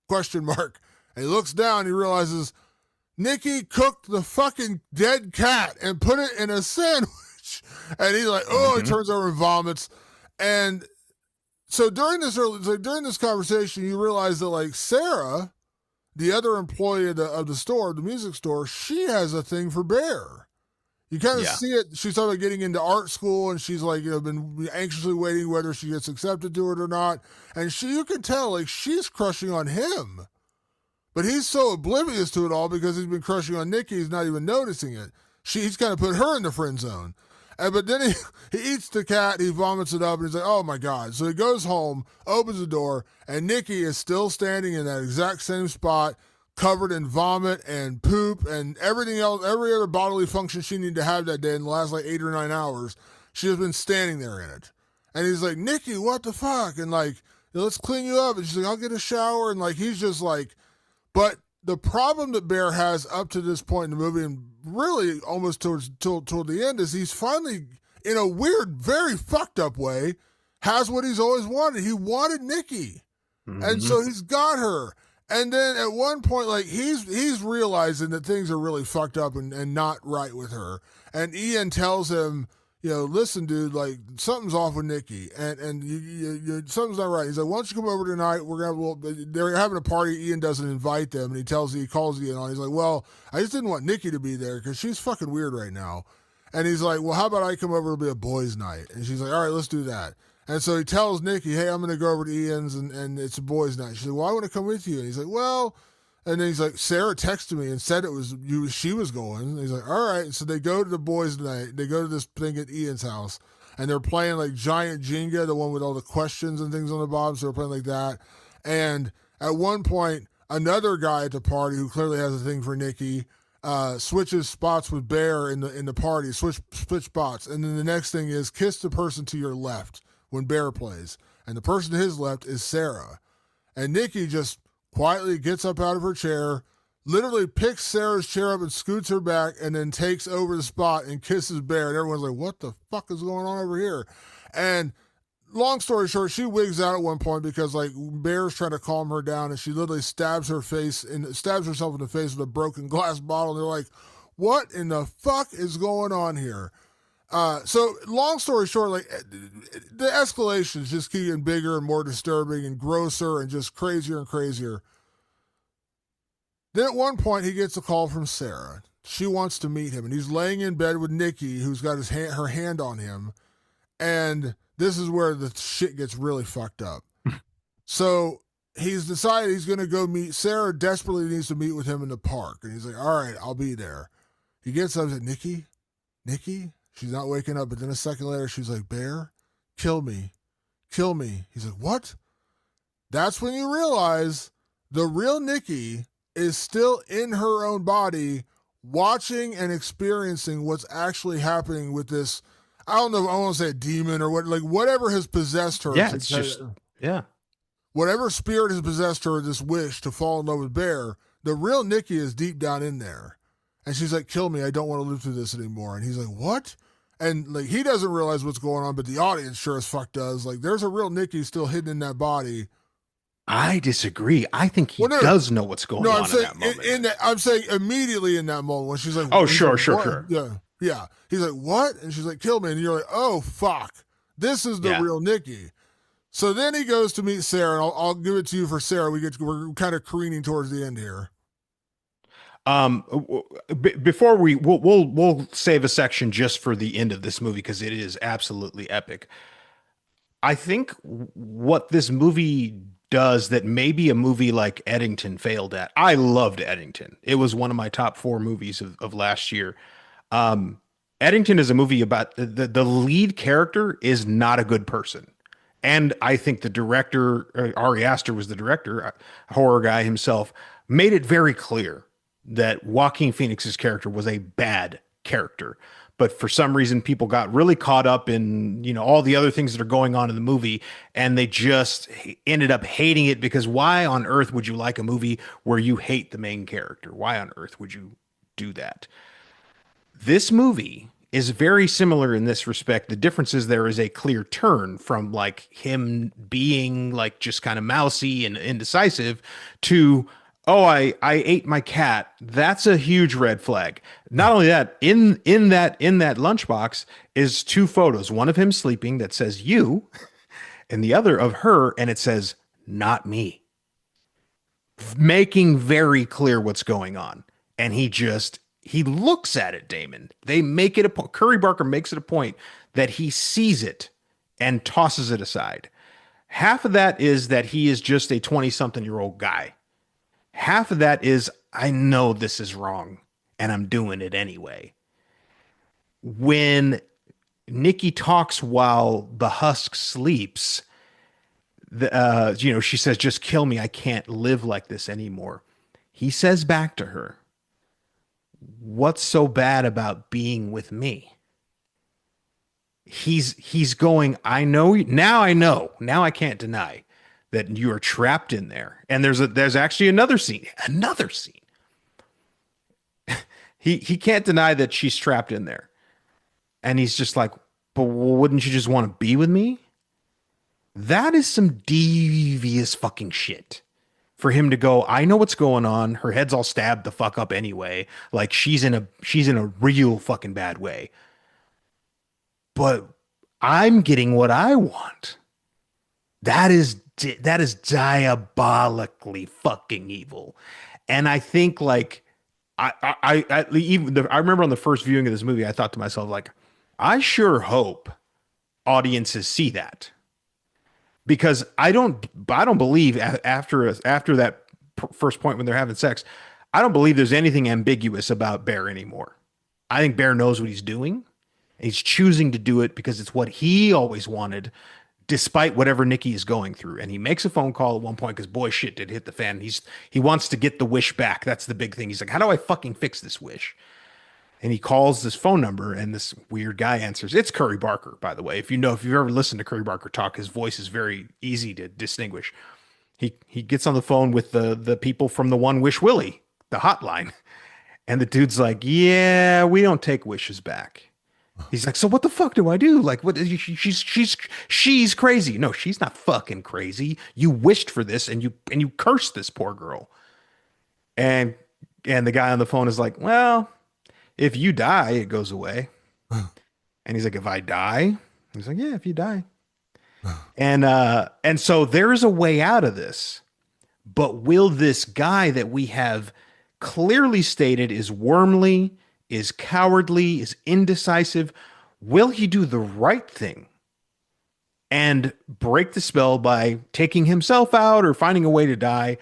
question mark. And he looks down, he realizes Nikki cooked the fucking dead cat and put it in a sandwich. And he's like, oh, he turns over and vomits. And so during this conversation, you realize that like Sarah, the other employee of the store, the music store, she has a thing for Bear. You kind of see it. She's talking about getting into art school, and she's like, you know, been anxiously waiting whether she gets accepted to it or not. And you can tell like she's crushing on him. But he's so oblivious to it all because he's been crushing on Nikki, he's not even noticing it. He's kind of put her in the friend zone. But then he eats the cat, he vomits it up, and he's like, oh my God. So he goes home, opens the door, and Nikki is still standing in that exact same spot, covered in vomit and poop and everything else, every other bodily function she needed to have that day in the last like 8 or 9 hours. She has been standing there in it. And he's like, Nikki, what the fuck? And like, let's clean you up. And she's like, I'll get a shower. And like, he's just like, but the problem that Bear has up to this point in the movie, and really almost toward the end, is he's finally, in a weird, very fucked up way, has what he's always wanted. He wanted Nikki. And so he's got her. And then at one point, like, he's realizing that things are really fucked up and not right with her. And Ian tells him, listen, dude, like something's off with Nikki, and something's not right. He's like, why don't you come over tonight? We're gonna they're having a party. Ian doesn't invite them, and he calls Ian on. He's like, well, I just didn't want Nikki to be there because she's fucking weird right now. And he's like, well, how about I come over? It'll be a boys' night. And she's like, all right, let's do that. And so he tells Nikki, hey, I'm going to go over to Ian's and it's a boys' night. She's like, well, I want to come with you. And he's like, well, and then he's like, Sarah texted me and said it was you. She was going. And he's like, all right. And so they go to the boys' night. They go to this thing at Ian's house and they're playing like giant Jenga, the one with all the questions and things on the bottom. So they're playing like that. And at one point, another guy at the party who clearly has a thing for Nikki switches spots with Bear in the party, switch spots, and then the next thing is kiss the person to your left when Bear plays, and the person to his left is Sarah, and Nikki just quietly gets up out of her chair, literally picks Sarah's chair up and scoots her back, and then takes over the spot and kisses Bear, and everyone's like, "What the fuck is going on over here?" And long story short, she wigs out at one point because like Bear's trying to calm her down, and she literally stabs herself in the face with a broken glass bottle. And they're like, "What in the fuck is going on here?" So long story short, like the escalations just keep getting bigger and more disturbing and grosser and just crazier and crazier. Then at one point, he gets a call from Sarah. She wants to meet him, and he's laying in bed with Nikki, who's got her hand on him, and this is where the shit gets really fucked up. So he's decided he's going to go meet Sarah. Desperately needs to meet with him in the park, and he's like, "All right, I'll be there." He gets up and says, Nikki. She's not waking up, but then a second later, she's like, "Bear, kill me. He's like, "What?" That's when you realize the real Nikki is still in her own body, watching and experiencing what's actually happening with this. I don't know. I want to say a demon or what, like whatever has possessed her. Yeah, it's just, yeah. Whatever spirit has possessed her, this wish to fall in love with Bear, the real Nikki is deep down in there. And she's like, "Kill me. I don't want to live through this anymore." And he's like, "What?" And like, he doesn't realize what's going on, but the audience sure as fuck does. Like, there's a real Nikki still hidden in that body. I disagree. I think he does know what's going on saying, in that moment. I'm saying immediately in that moment when she's like, "Oh, sure. Yeah. He's like, "What?" And she's like, "Kill me." And you're like, "Oh, fuck. This is the real Nikki." So then he goes to meet Sarah, and I'll give it to you for Sarah. We're kind of careening towards the end here. Before we'll save a section just for the end of this movie because it is absolutely epic. I think what this movie does that maybe a movie like Eddington failed at. I loved Eddington. It was one of my top 4 movies of last year. Eddington is a movie about the lead character is not a good person. And I think the director, Ari Aster was the director, a horror guy himself, made it very clear that Joaquin Phoenix's character was a bad character. But for some reason, people got really caught up in, all the other things that are going on in the movie, and they just ended up hating it because why on earth would you like a movie where you hate the main character? Why on earth would you do that? This movie is very similar in this respect. The difference is there is a clear turn from like him being like just kind of mousy and indecisive to, "Oh, I ate my cat." That's a huge red flag. Not only that, in that lunchbox is 2 photos. One of him sleeping that says "you," and the other of her, and it says "not me." Making very clear what's going on. And he looks at it, Damon. They make it a point. Curry Barker makes it a point that he sees it and tosses it aside. Half of that is that he is just a 20-something-year-old guy. Half of that is, I know this is wrong, and I'm doing it anyway. When Nikki talks while the husk sleeps, she says, "Just kill me. I can't live like this anymore." He says back to her, "What's so bad about being with me?" He's going, I know. Now I can't deny that you are trapped in there. And there's actually another scene. He can't deny that she's trapped in there. And he's just like, "But wouldn't you just want to be with me?" That is some devious fucking shit. For him to go, I know what's going on. Her head's all stabbed the fuck up anyway. Like she's in a real fucking bad way. but I'm getting what I want. That is diabolically fucking evil. And I think like I remember on the first viewing of this movie, I thought to myself like, I sure hope audiences see that because I don't believe after that first point when they're having sex, I don't believe there's anything ambiguous about Bear anymore. I think Bear knows what he's doing. He's choosing to do it because it's what he always wanted, despite whatever Nikki is going through. And he makes a phone call at one point because boy, shit did hit the fan. He wants to get the wish back. That's the big thing. He's like, how do I fucking fix this wish? And he calls this phone number, and this weird guy answers. It's Curry Barker, by the way. If you've ever listened to Curry Barker talk, his voice is very easy to distinguish. He gets on the phone with the people from the one Wish Willie, the hotline, and the dude's like, "Yeah, we don't take wishes back." He's like, "So what the fuck do I do? Like, what? She's crazy. No, she's not fucking crazy. You wished for this, and you cursed this poor girl." And the guy on the phone is like, "Well, if you die, it goes away." And he's like, "If I die?" He's like, "Yeah, if you die." And so there is a way out of this. But will this guy that we have clearly stated is wormly, is cowardly, is indecisive, will he do the right thing and break the spell by taking himself out or finding a way to die?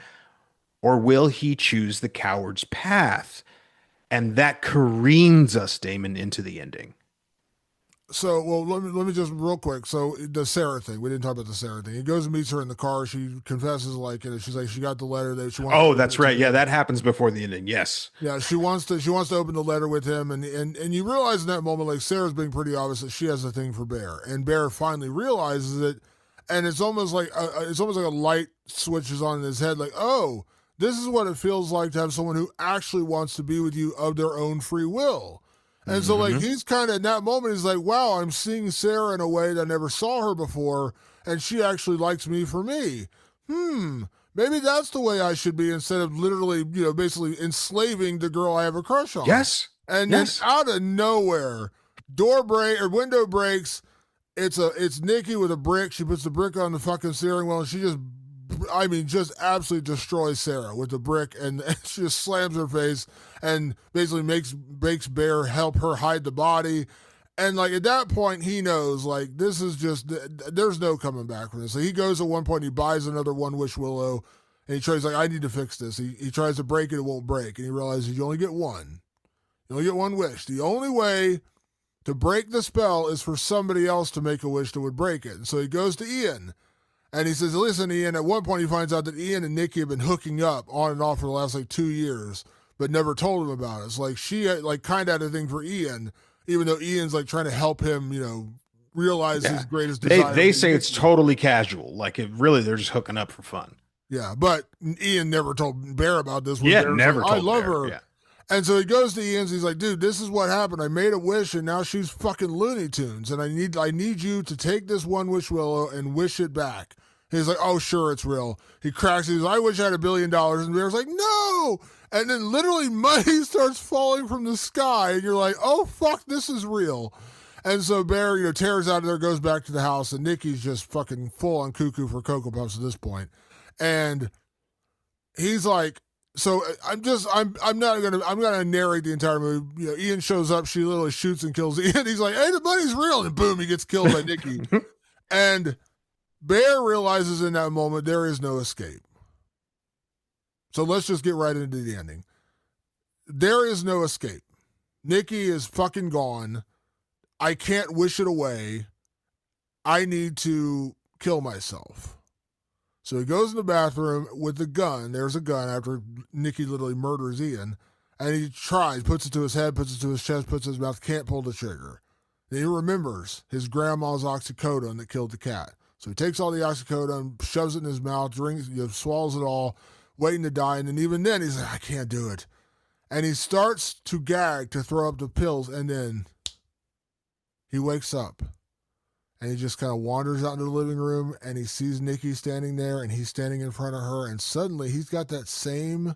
Or will he choose the coward's path? And that careens us, Damon, into the ending. So, well, let me just real quick. So the Sarah thing, we didn't talk about the Sarah thing. He goes and meets her in the car. She confesses, like, you know, she's like, she got the letter that she wants. Oh, that's right. Yeah, that happens before the ending. Yes. Yeah, she wants to open the letter with him, and you realize in that moment, like, Sarah's being pretty obvious that she has a thing for Bear, and Bear finally realizes it, and it's almost like a light switches on in his head, like, oh, this is what it feels like to have someone who actually wants to be with you of their own free will. And so, like, he's kind of in that moment, he's like, wow, I'm seeing Sarah in a way that I never saw her before, and she actually likes me for me. Maybe that's the way I should be instead of literally, you know, basically enslaving the girl I have a crush on. Yes. And yes. then out of nowhere, window breaks. It's Nikki with a brick. She puts the brick on the fucking steering wheel, and she just absolutely destroys Sarah with the brick, and she just slams her face and basically makes Bear help her hide the body. And like at that point, he knows like this is just there's no coming back from this. So he goes at one point, he buys another one Wish Willow, and he tries like I need to fix this. He tries to break it, it won't break, and he realizes you only get one. You only get one wish. The only way to break the spell is for somebody else to make a wish that would break it. And so he goes to Ian. And he says, listen, Ian, at one point he finds out that Ian and Nikki have been hooking up on and off for the last like 2 years, but never told him about it. It's like she like kind of had a thing for Ian, even though Ian's like trying to help him, you know, realize his greatest desire. They say it's totally casual. Like they're just hooking up for fun. Yeah, but Ian never told Bear about this. Yeah, never like, told I love Bear. her. Yeah. And so he goes to Ian's. He's like, dude, this is what happened. I made a wish, and now she's fucking Looney Tunes, and I need you to take this one Wish Willow and wish it back. He's like, oh, sure, it's real. He cracks. He's like, I wish I had $1 billion. And Bear's like, no. And then literally money starts falling from the sky. And you're like, oh, fuck, this is real. And so Bear, you know, tears out of there, goes back to the house. And Nikki's just fucking full on cuckoo for Cocoa Puffs at this point. And he's like, so I'm gonna narrate the entire movie. You know, Ian shows up. She literally shoots and kills Ian. He's like, hey, the money's real. And boom, he gets killed by Nikki. And Bear realizes in that moment there is no escape. So let's just get right into the ending. There is no escape. Nikki is fucking gone. I can't wish it away. I need to kill myself. So he goes in the bathroom with the gun. There's a gun after Nikki literally murders Ian. And he tries, puts it to his head, puts it to his chest, puts it in his mouth, can't pull the trigger. Then he remembers his grandma's oxycodone that killed the cat. So he takes all the oxycodone, shoves it in his mouth, drinks, swallows it all, waiting to die. And then even then, he's like, I can't do it. And he starts to gag to throw up the pills. And then he wakes up. And he just kind of wanders out into the living room. And he sees Nikki standing there. And he's standing in front of her. And suddenly, he's got that same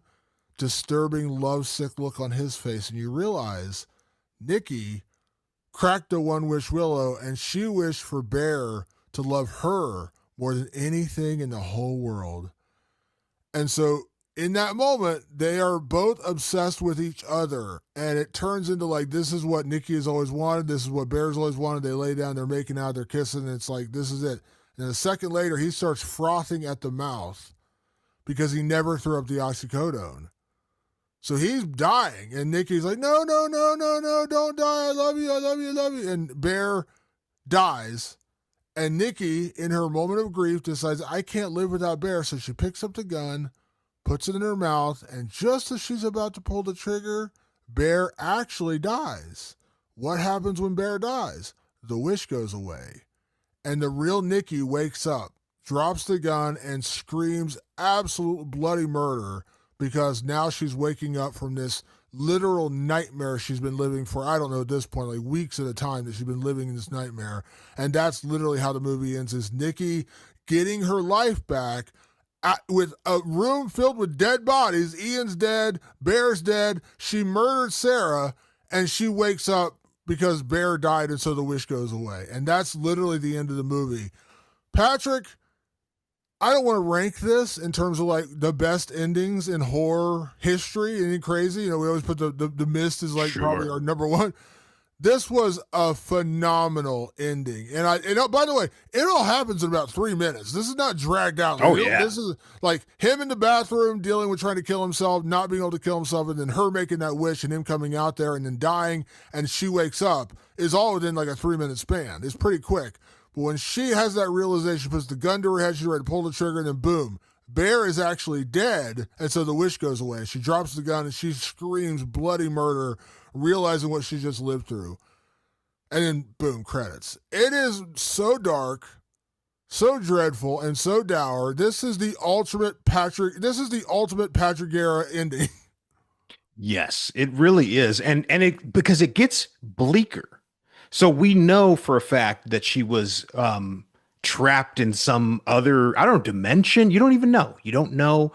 disturbing, lovesick look on his face. And you realize Nikki cracked the one Wish Willow, and she wished for Bear to love her more than anything in the whole world. And so in that moment, they are both obsessed with each other. And it turns into like, this is what Nikki has always wanted. This is what Bear's always wanted. They lay down, they're making out, they're kissing. And it's like, this is it. And a second later, he starts frothing at the mouth because he never threw up the oxycodone. So he's dying. And Nikki's like, no, no, no, no, no, don't die. I love you. I love you. I love you. And Bear dies. And Nikki, in her moment of grief, decides, I can't live without Bear. So she picks up the gun, puts it in her mouth, and just as she's about to pull the trigger, Bear actually dies. What happens when Bear dies? The wish goes away. And the real Nikki wakes up, drops the gun, and screams absolute bloody murder because now she's waking up from this literal nightmare she's been living for, I don't know at this point, like weeks at a time that she's been living in this nightmare. And that's literally how the movie ends, is Nikki getting her life back with a room filled with dead bodies. Ian's dead, Bear's dead. She murdered Sarah, and she wakes up because Bear died, and so the wish goes away. And that's literally the end of the movie. Patrick, I don't want to rank this in terms of like the best endings in horror history. Anything crazy? You know, we always put the Mist as like probably our number one. This was a phenomenal ending. And by the way, it all happens in about 3 minutes. This is not dragged out. Oh, yeah. This is like him in the bathroom dealing with trying to kill himself, not being able to kill himself, and then her making that wish and him coming out there and then dying, and she wakes up, is all within like a 3-minute span. It's pretty quick. But when she has that realization, puts the gun to her head, she's ready to pull the trigger, and then boom, Bear is actually dead, and so the wish goes away. She drops the gun, and she screams bloody murder, realizing what she just lived through. And then, boom, credits. It is so dark, so dreadful, and so dour. This is the ultimate Patrick Guerra ending. Yes, it really is. And it, because it gets bleaker. So we know for a fact that she was trapped in some other, I don't know, dimension. You don't even know. You don't know.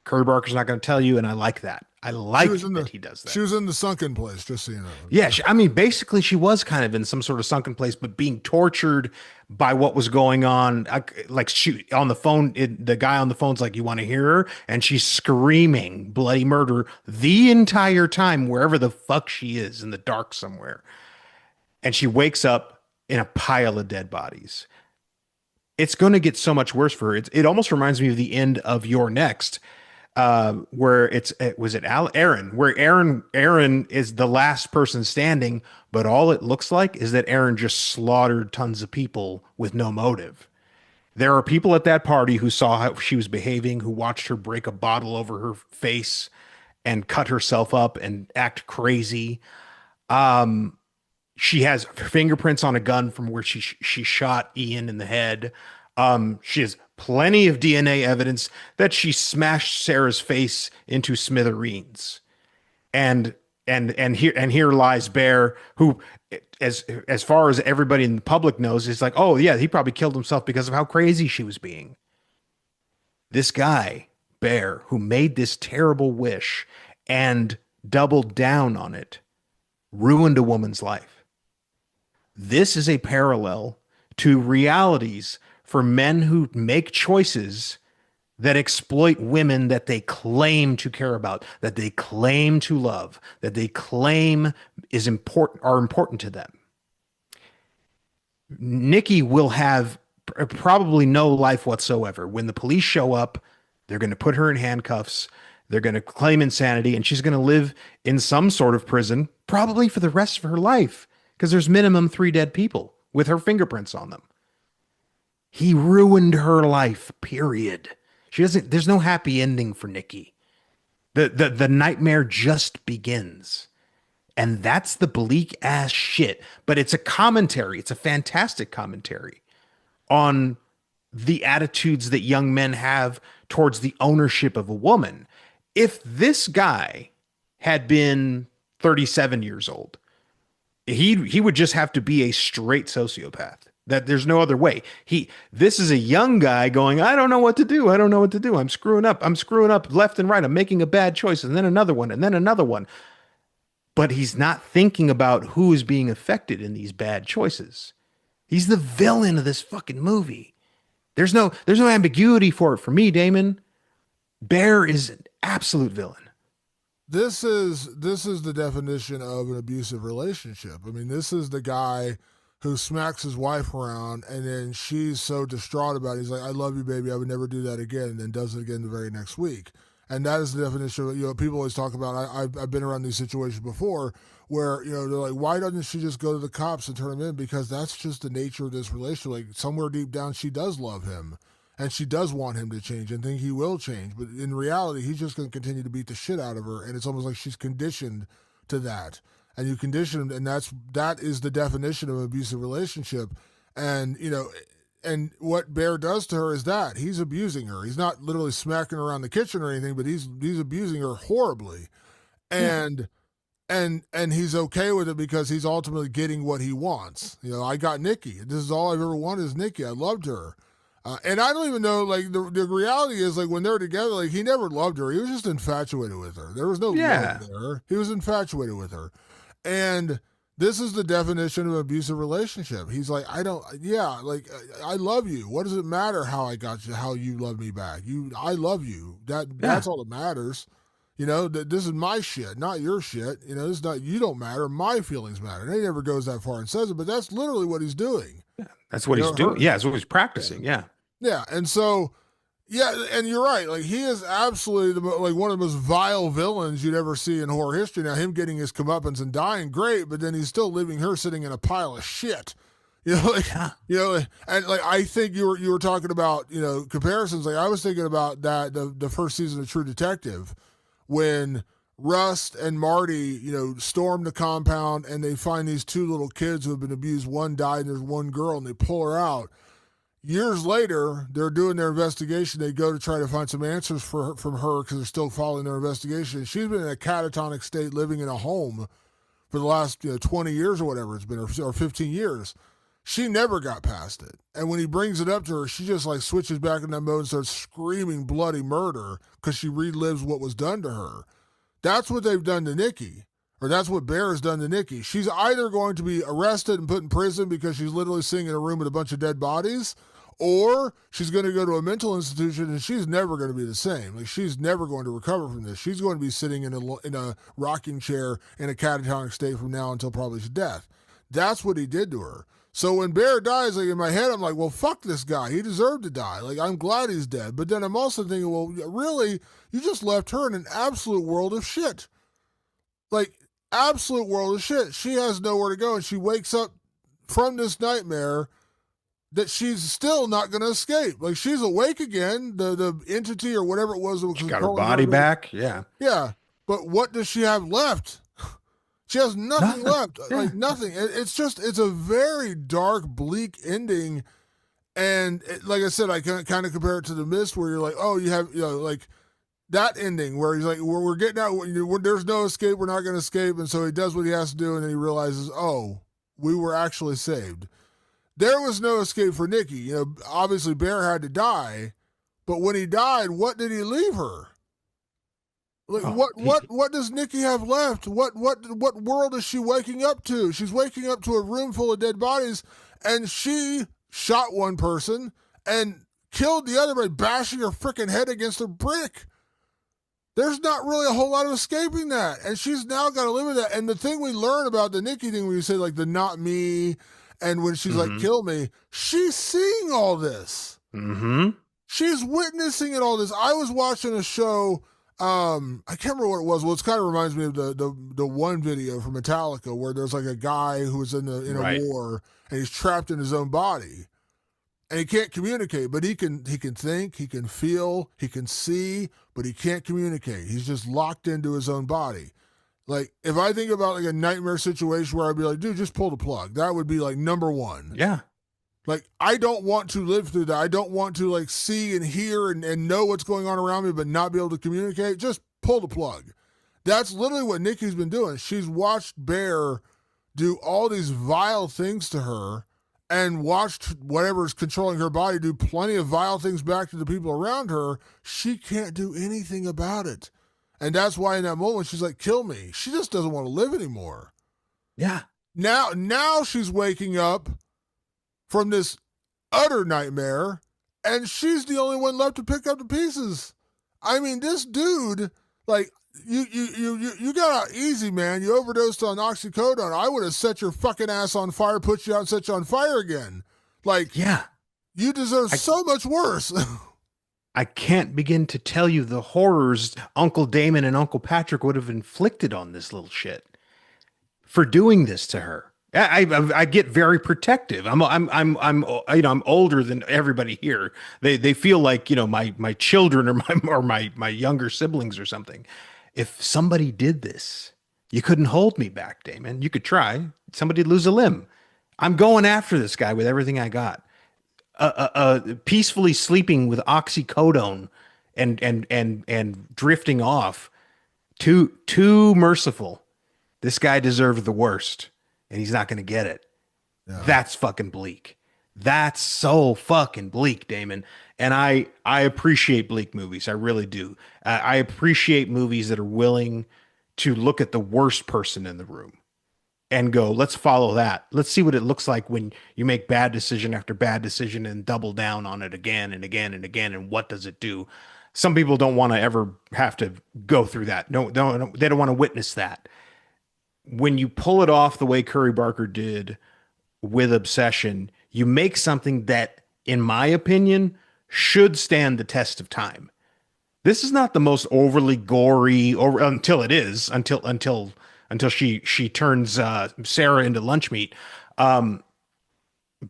Curry Barker's not going to tell you, and I like that. I like that he does that. She was in the sunken place, just so you know. Yeah, I mean, basically, she was kind of in some sort of sunken place, but being tortured by what was going on. Like, she on the phone, the guy on the phone's like, "You want to hear her?" And she's screaming bloody murder the entire time, wherever the fuck she is, in the dark somewhere. And she wakes up in a pile of dead bodies. It's going to get so much worse for her. It almost reminds me of the end of You're Next, where Aaron, where Aaron is the last person standing, but all it looks like is that Aaron just slaughtered tons of people with no motive. There are people at that party who saw how she was behaving, who watched her break a bottle over her face and cut herself up and act crazy. She has fingerprints on a gun from where she shot Ian in the head. She has plenty of DNA evidence that she smashed Sarah's face into smithereens. And here lies Bear, who, as far as everybody in the public knows, is like, oh yeah, he probably killed himself because of how crazy she was being. This guy, Bear, who made this terrible wish and doubled down on it, ruined a woman's life. This is a parallel to realities for men who make choices that exploit women that they claim to care about, that they claim to love, that they claim are important to them. Nikki will have probably no life whatsoever. When the police show up, they're going to put her in handcuffs. They're going to claim insanity, and she's going to live in some sort of prison, probably for the rest of her life, because there's minimum 3 dead people with her fingerprints on them. He ruined her life, period. There's no happy ending for Nikki. The nightmare just begins. And that's the bleak ass shit. But it's a commentary. It's a fantastic commentary on the attitudes that young men have towards the ownership of a woman. If this guy had been 37 years old, he would just have to be a straight sociopath. That there's no other way. This is a young guy going, I don't know what to do. I don't know what to do. I'm screwing up. I'm screwing up left and right. I'm making a bad choice. And then another one, and then another one. but he's not thinking about who is being affected in these bad choices. He's the villain of this fucking movie. There's no ambiguity for it for me, Damon. Bear is an absolute villain. This is the definition of an abusive relationship. I mean, this is the guy who smacks his wife around, and then she's so distraught about it. He's like, "I love you, baby. I would never do that again," and then does it again the very next week. And that is the definition of, people always talk about, I've been around these situations before where, they're like, why doesn't she just go to the cops and turn him in? Because that's just the nature of this relationship. Like, somewhere deep down, she does love him and she does want him to change and think he will change. But in reality, he's just going to continue to beat the shit out of her. And it's almost like she's conditioned to that. And you condition him, and that is the definition of an abusive relationship. And, and what Bear does to her is that he's abusing her. He's not literally smacking her around the kitchen or anything, but he's abusing her horribly. And and he's okay with it because he's ultimately getting what he wants. I got Nikki. This is all I've ever wanted is Nikki. I loved her. And I don't even know, like, the reality is, like, when they're together, like, he never loved her. He was just infatuated with her. There was no love there. He was infatuated with her. And this is the definition of an abusive relationship. He's like, I love you. What does it matter how I got you, how you love me back? I love you. That's all that matters. This is my shit, not your shit. This is not, you don't matter. My feelings matter. And he never goes that far and says it, but that's literally what he's doing. Yeah, that's what he's doing. Yeah, that's what he's practicing. Yeah. Yeah. And so, yeah, and you're right. Like, he is absolutely one of the most vile villains you'd ever see in horror history. Now, him getting his comeuppance and dying, great, but then he's still leaving her sitting in a pile of shit. And like, I think you were talking about, comparisons. Like, I was thinking about that the first season of True Detective, when Rust and Marty, storm the compound and they find these two little kids who have been abused. One died and there's one girl, and they pull her out. Years later, they're doing their investigation. They go to try to find some answers from her because they're still following their investigation. She's been in a catatonic state, living in a home for the last 20 years or whatever it's been, or 15 years. She never got past it. And when he brings it up to her, she just like switches back in that mode and starts screaming bloody murder because she relives what was done to her. That's what they've done to Nikki, or that's what Bear has done to Nikki. She's either going to be arrested and put in prison because she's literally sitting in a room with a bunch of dead bodies, or she's going to go to a mental institution and she's never going to be the same. Like, she's never going to recover from this. She's going to be sitting in a rocking chair in a catatonic state from now until probably his death. That's what he did to her. So when Bear dies, like, in my head, I'm like, well, fuck this guy. He deserved to die. Like, I'm glad he's dead. But then I'm also thinking, well, really, you just left her in an absolute world of shit. Like, absolute world of shit. She has nowhere to go, and she wakes up from this nightmare that she's still not going to escape. Like, she's awake again, the entity or whatever it was. That was she got her body back. Yeah. Yeah. But what does she have left? She has nothing left. Yeah. Like, nothing. It's a very dark, bleak ending. And like I said, I kind of compare it to The Mist, where you're like, oh, you have, like that ending where he's like, we're getting out, there's no escape, we're not going to escape. And so he does what he has to do, and then he realizes, oh, we were actually saved. There was no escape for Nikki. Obviously Bear had to die, but when he died, what did he leave her? Like, what does Nikki have left? What world is she waking up to? She's waking up to a room full of dead bodies, and she shot one person and killed the other by bashing her freaking head against a brick. There's not really a whole lot of escaping that, and she's now got to live with that. And the thing we learn about the Nikki thing, when you say like the not me, and when she's like kill me, she's seeing all this. Mm-hmm. She's witnessing it all this. I was watching a show. I can't remember what it was. Well, it kind of reminds me of the one video from Metallica where there's like a guy who was in a war and he's trapped in his own body and he can't communicate, but he can think, he can feel, he can see, but he can't communicate. He's just locked into his own body. Like, if I think about like a nightmare situation where I'd be like, dude, just pull the plug. That would be like number one. Yeah. Like, I don't want to live through that. I don't want to, like, see and hear and know what's going on around me but not be able to communicate. Just pull the plug. That's literally what Nikki's been doing. She's watched Bear do all these vile things to her and watched whatever's controlling her body do plenty of vile things back to the people around her. She can't do anything about it. And that's why in that moment she's like, kill me. She just doesn't want to live anymore. Yeah. Now she's waking up from this utter nightmare, and she's the only one left to pick up the pieces. I mean, this dude, like, you got out easy, man. You overdosed on oxycodone. I would have set your fucking ass on fire, put you out, and set you on fire again. Like, yeah, you deserve so much worse. I can't begin to tell you the horrors Uncle Damon and Uncle Patrick would have inflicted on this little shit for doing this to her. I get very protective. I'm older than everybody here. They feel like, my children or my younger siblings or something. If somebody did this, you couldn't hold me back, Damon. You could try. Somebody'd lose a limb. I'm going after this guy with everything I got. Peacefully sleeping with oxycodone and drifting off. Too merciful. This guy deserved the worst, and he's not going to get it. Yeah. That's fucking bleak. That's so fucking bleak, Damon. And I appreciate bleak movies. I really do. I appreciate movies that are willing to look at the worst person in the room and go, let's follow that. Let's see what it looks like when you make bad decision after bad decision and double down on it again and again and again. And what does it do? Some people don't want to ever have to go through that. No, they don't want to witness that. When you pull it off the way Curry Barker did with Obsession, you make something that, in my opinion, should stand the test of time. This is not the most overly gory, or until it is, until she turns Sarah into lunch meat.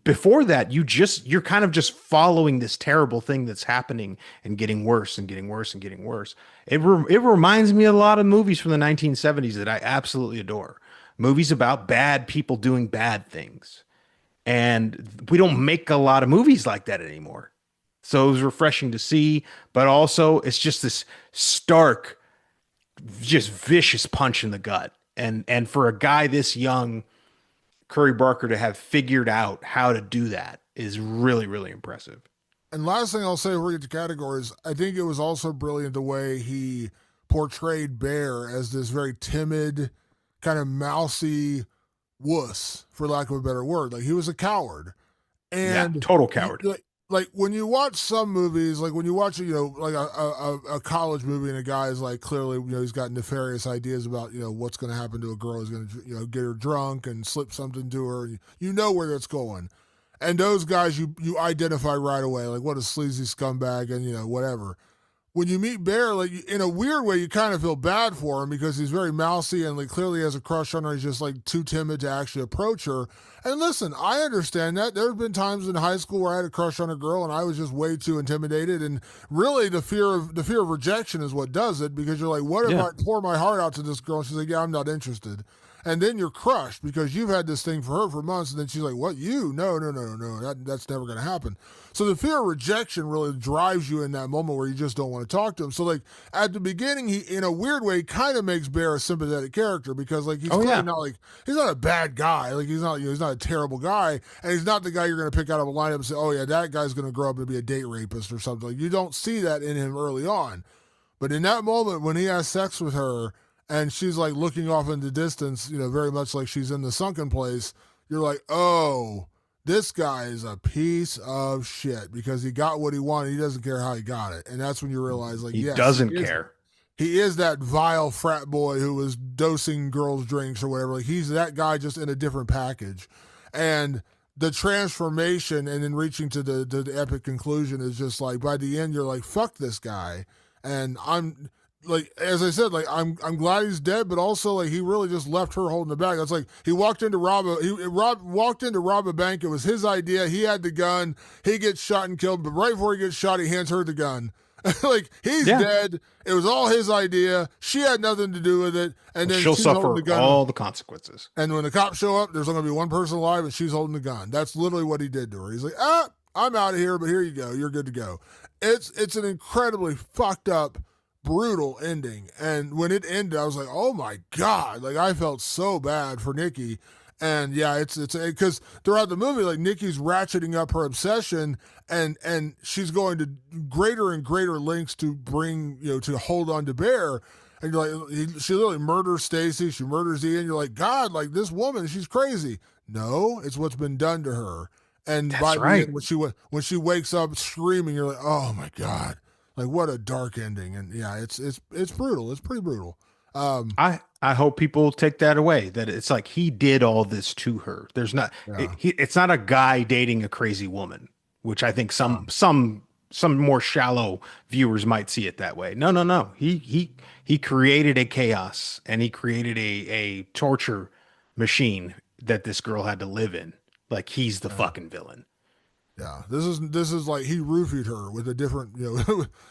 Before that, you're kind of just following this terrible thing that's happening and getting worse and getting worse and getting worse. It reminds me of a lot of movies from the 1970s that I absolutely adore. Movies about bad people doing bad things. And we don't make a lot of movies like that anymore. So it was refreshing to see, but also it's just this stark, just vicious punch in the gut. And for a guy this young, Curry Barker, to have figured out how to do that is really, really impressive. And last thing I'll say before we get to categories, I think it was also brilliant the way he portrayed Bear as this very timid, kind of mousy wuss, for lack of a better word. Like, he was a coward. And total coward. Like when you watch some movies, like when you watch, like a college movie and a guy is like, clearly, he's got nefarious ideas about, what's going to happen to a girl. He's going to, get her drunk and slip something to her. You know where that's going. And those guys, you identify right away, like, what a sleazy scumbag and, whatever. When you meet Bear, like, in a weird way, you kind of feel bad for him because he's very mousy and, like, clearly has a crush on her. He's just, like, too timid to actually approach her. And listen, I understand that. There have been times in high school where I had a crush on a girl and I was just way too intimidated. And really, the fear of rejection is what does it, because you're like, what if I pour my heart out to this girl? And she's like, yeah, I'm not interested. And then you're crushed because you've had this thing for her for months. And then she's like, what, you? No. That's never going to happen. So the fear of rejection really drives you in that moment where you just don't want to talk to him. So, like, at the beginning, he, in a weird way, kind of makes Bear a sympathetic character because, like, he's not like, he's not a bad guy. Like, he's not a terrible guy. And he's not the guy you're going to pick out of a lineup and say, oh, yeah, that guy's going to grow up and be a date rapist or something. Like, you don't see that in him early on. But in that moment when he has sex with her, and she's like looking off into the distance, very much like she's in the sunken place, you're like, oh, this guy is a piece of shit because he got what he wanted. He doesn't care how he got it. And that's when you realize, like, he doesn't care. He is that vile frat boy who was dosing girls' drinks or whatever. Like, he's that guy just in a different package. And the transformation and then reaching to the epic conclusion is just like, by the end, you're like, fuck this guy. And I'm... like, as I said, like, I'm glad he's dead, but also, like, he really just left her holding the bag. It's like he walked in to rob a bank. It was his idea. He had the gun. He gets shot and killed, but right before he gets shot, he hands her the gun. Like, he's dead. It was all his idea. She had nothing to do with it. And then she'll suffer the gun. All the consequences. And when the cops show up, there's only going to be one person alive, and she's holding the gun. That's literally what he did to her. He's like, I'm out of here, but here you go. You're good to go. It's an incredibly fucked up, brutal ending. And when it ended, I was like, oh my God. Like, I felt so bad for Nikki. And yeah, it's because throughout the movie, like, Nikki's ratcheting up her obsession and she's going to greater and greater lengths to bring, to hold on to Bear. and you're like, she literally murders Stacy, she murders Ian. You're like, God, like this woman, she's crazy. No, it's what's been done to her. And by That's the right. end, when she wakes up screaming, you're like, oh my God, like what a dark ending. And yeah, it's brutal. It's pretty brutal. I hope people take that away, that it's like he did all this to her. There's not Yeah. it's not a guy dating a crazy woman, which I think Um, some more shallow viewers might see it that way. No, no, no. He created a chaos, and he created a torture machine that this girl had to live in. Like he's the yeah. fucking villain. Yeah, this is like he roofied her with a different, he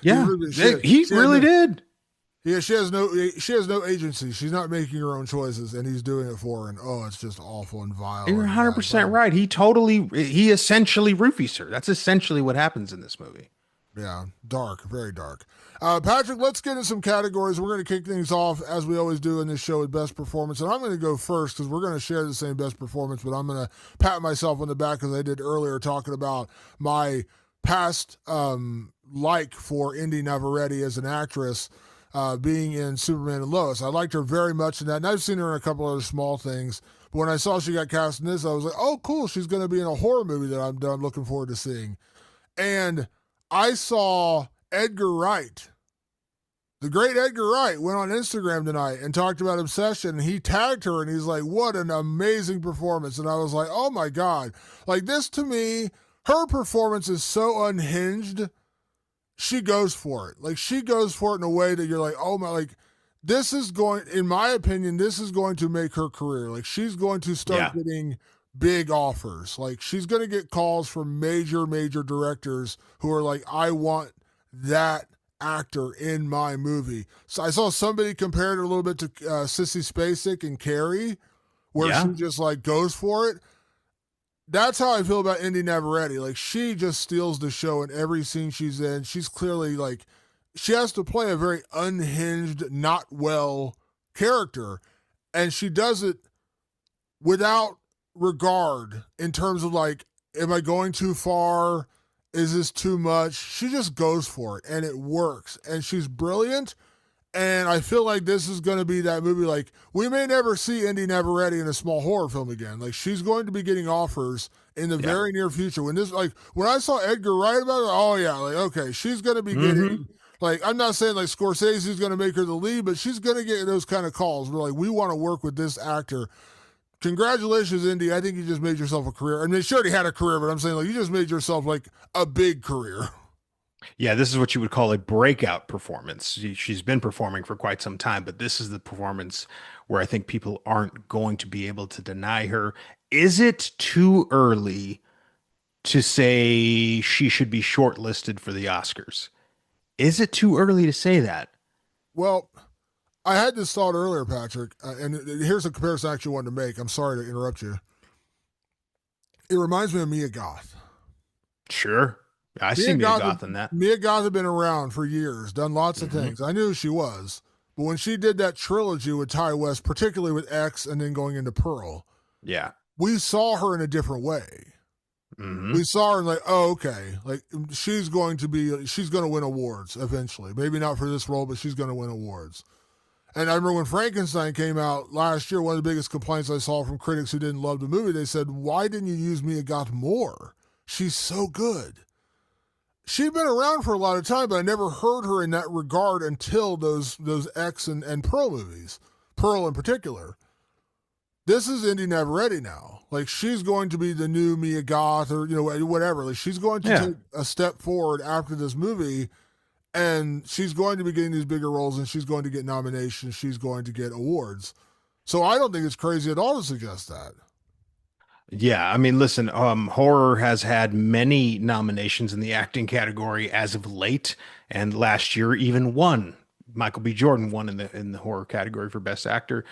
Yeah, roofied he she had really no, did. yeah, she has no agency. She's not making her own choices, and he's doing it for her. And oh, it's just awful and vile You're and bad. 100% right. He essentially roofies her. That's essentially what happens in this movie. Yeah, dark, very dark. Patrick, let's get into some categories. We're going to kick things off as we always do in this show with best performance, and I'm going to go first because we're going to share the same best performance. But I'm going to pat myself on the back as I did earlier, talking about my past like for Indy Navarrete as an actress. Being in Superman and Lois. I liked her very much in that, and I've seen her in a couple other small things. But when I saw she got cast in this, I was like, oh, cool, she's going to be in a horror movie that I'm looking forward to seeing. And I saw Edgar Wright, the great Edgar Wright, went on Instagram tonight and talked about Obsession, and he tagged her, and he's like, what an amazing performance. And I was like, oh my God. Like this to me, her performance is so unhinged. She goes for it. Like she goes for it in a way that you're like, oh my, like this is going, in my opinion, this is going to make her career. Like she's going to start Yeah. getting big offers. Like she's going to get calls from major, major directors who are like, I want that actor in my movie. So I saw somebody compared it a little bit to Sissy Spacek and Carrie, where Yeah. she just like goes for it. That's how I feel about Indy Navarrete. Like she just steals the show in every scene she's in. She's clearly like she has to play a very unhinged, not well character, and she does it without regard in terms of like, am I going too far? Is this too much? She just goes for it, and it works. And she's brilliant. And I feel like this is going to be that movie. Like, we may never see Indy Navarrete in a small horror film again. Like, she's going to be getting offers in the Yeah. very near future. When I saw Edgar Wright about it, oh yeah, like okay, she's going to be getting. Like, I'm not saying like Scorsese's going to make her the lead, but she's going to get those kind of calls. We're like, we want to work with this actor. Congratulations, Indy. I think you just made yourself a career. I mean, she already had a career, but I'm saying like you just made yourself like a big career. Yeah, this is what you would call a breakout performance. She's been performing for quite some time, but this is the performance where I think people aren't going to be able to deny her. Is it too early to say she should be shortlisted for the Oscars? Is it too early to say that? Well, I had this thought earlier, Patrick, and here's a comparison I actually wanted to make. I'm sorry to interrupt you. It reminds me of Mia Goth. Sure. I see Mia Goth in that. Mia Goth had been around for years, done lots of things. I knew who she was. But when she did that trilogy with Ty West, particularly with X and then going into Pearl, Yeah. we saw her in a different way. Hmm. We saw her and like, oh, okay. Like she's going to win awards eventually. Maybe not for this role, but she's going to win awards. And I remember when Frankenstein came out last year, one of the biggest complaints I saw from critics who didn't love the movie, they said, why didn't you use Mia Goth more? She's so good. She'd been around for a lot of time, but I never heard her in that regard until those X and Pearl movies. Pearl in particular. This is Indy Navarrete now. Like she's going to be the new Mia Goth or whatever. Like she's going to take a step forward after this movie, and she's going to be getting these bigger roles, and she's going to get nominations. She's going to get awards. So I don't think it's crazy at all to suggest that. Yeah, I mean, listen, horror has had many nominations in the acting category as of late, and last year even won. Michael B. Jordan won in the horror category for Best Actor.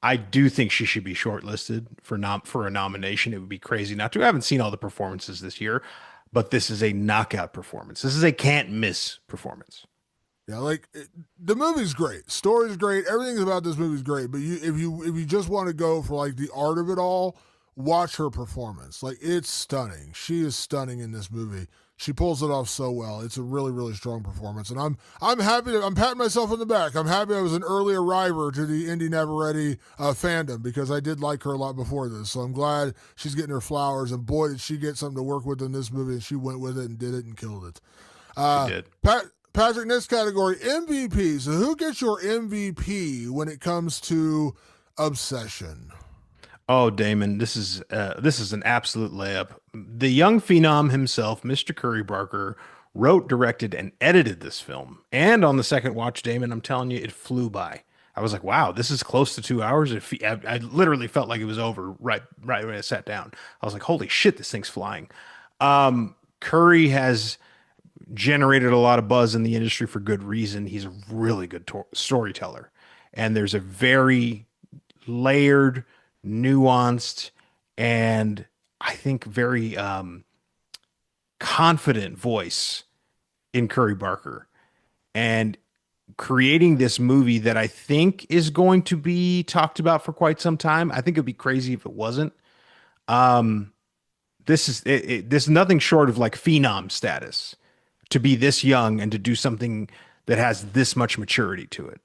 I do think she should be shortlisted for a nomination. It would be crazy not to. I haven't seen all the performances this year, but this is a knockout performance. This is a can't miss performance. Yeah, the movie's great. Story's great. Everything about this movie's great. But if you just want to go for like the art of it all, watch her performance. Like it's stunning. She is stunning in this movie. She pulls it off so well. It's a really, really strong performance, and I'm happy. I'm patting myself on the back. I'm happy I was an early arriver to the Indy Navarrete fandom because I did like her a lot before this. So I'm glad she's getting her flowers, and boy, did she get something to work with in this movie, and she went with it and did it and killed it. She did. Patrick, next category, MVP. So who gets your MVP when it comes to Obsession? Oh, Damon, this is an absolute layup. The young phenom himself, Mr. Curry Barker, wrote, directed, and edited this film. And on the second watch, Damon, I'm telling you, it flew by. I was like, wow, this is close to 2 hours. I literally felt like it was over right when I sat down. I was like, holy shit, this thing's flying. Curry has generated a lot of buzz in the industry for good reason. He's a really good storyteller. And there's a very layered, nuanced, and I think very confident voice in Curry Barker, and creating this movie that I think is going to be talked about for quite some time. I think it'd be crazy if it wasn't. This is nothing short of like phenom status to be this young and to do something that has this much maturity to it.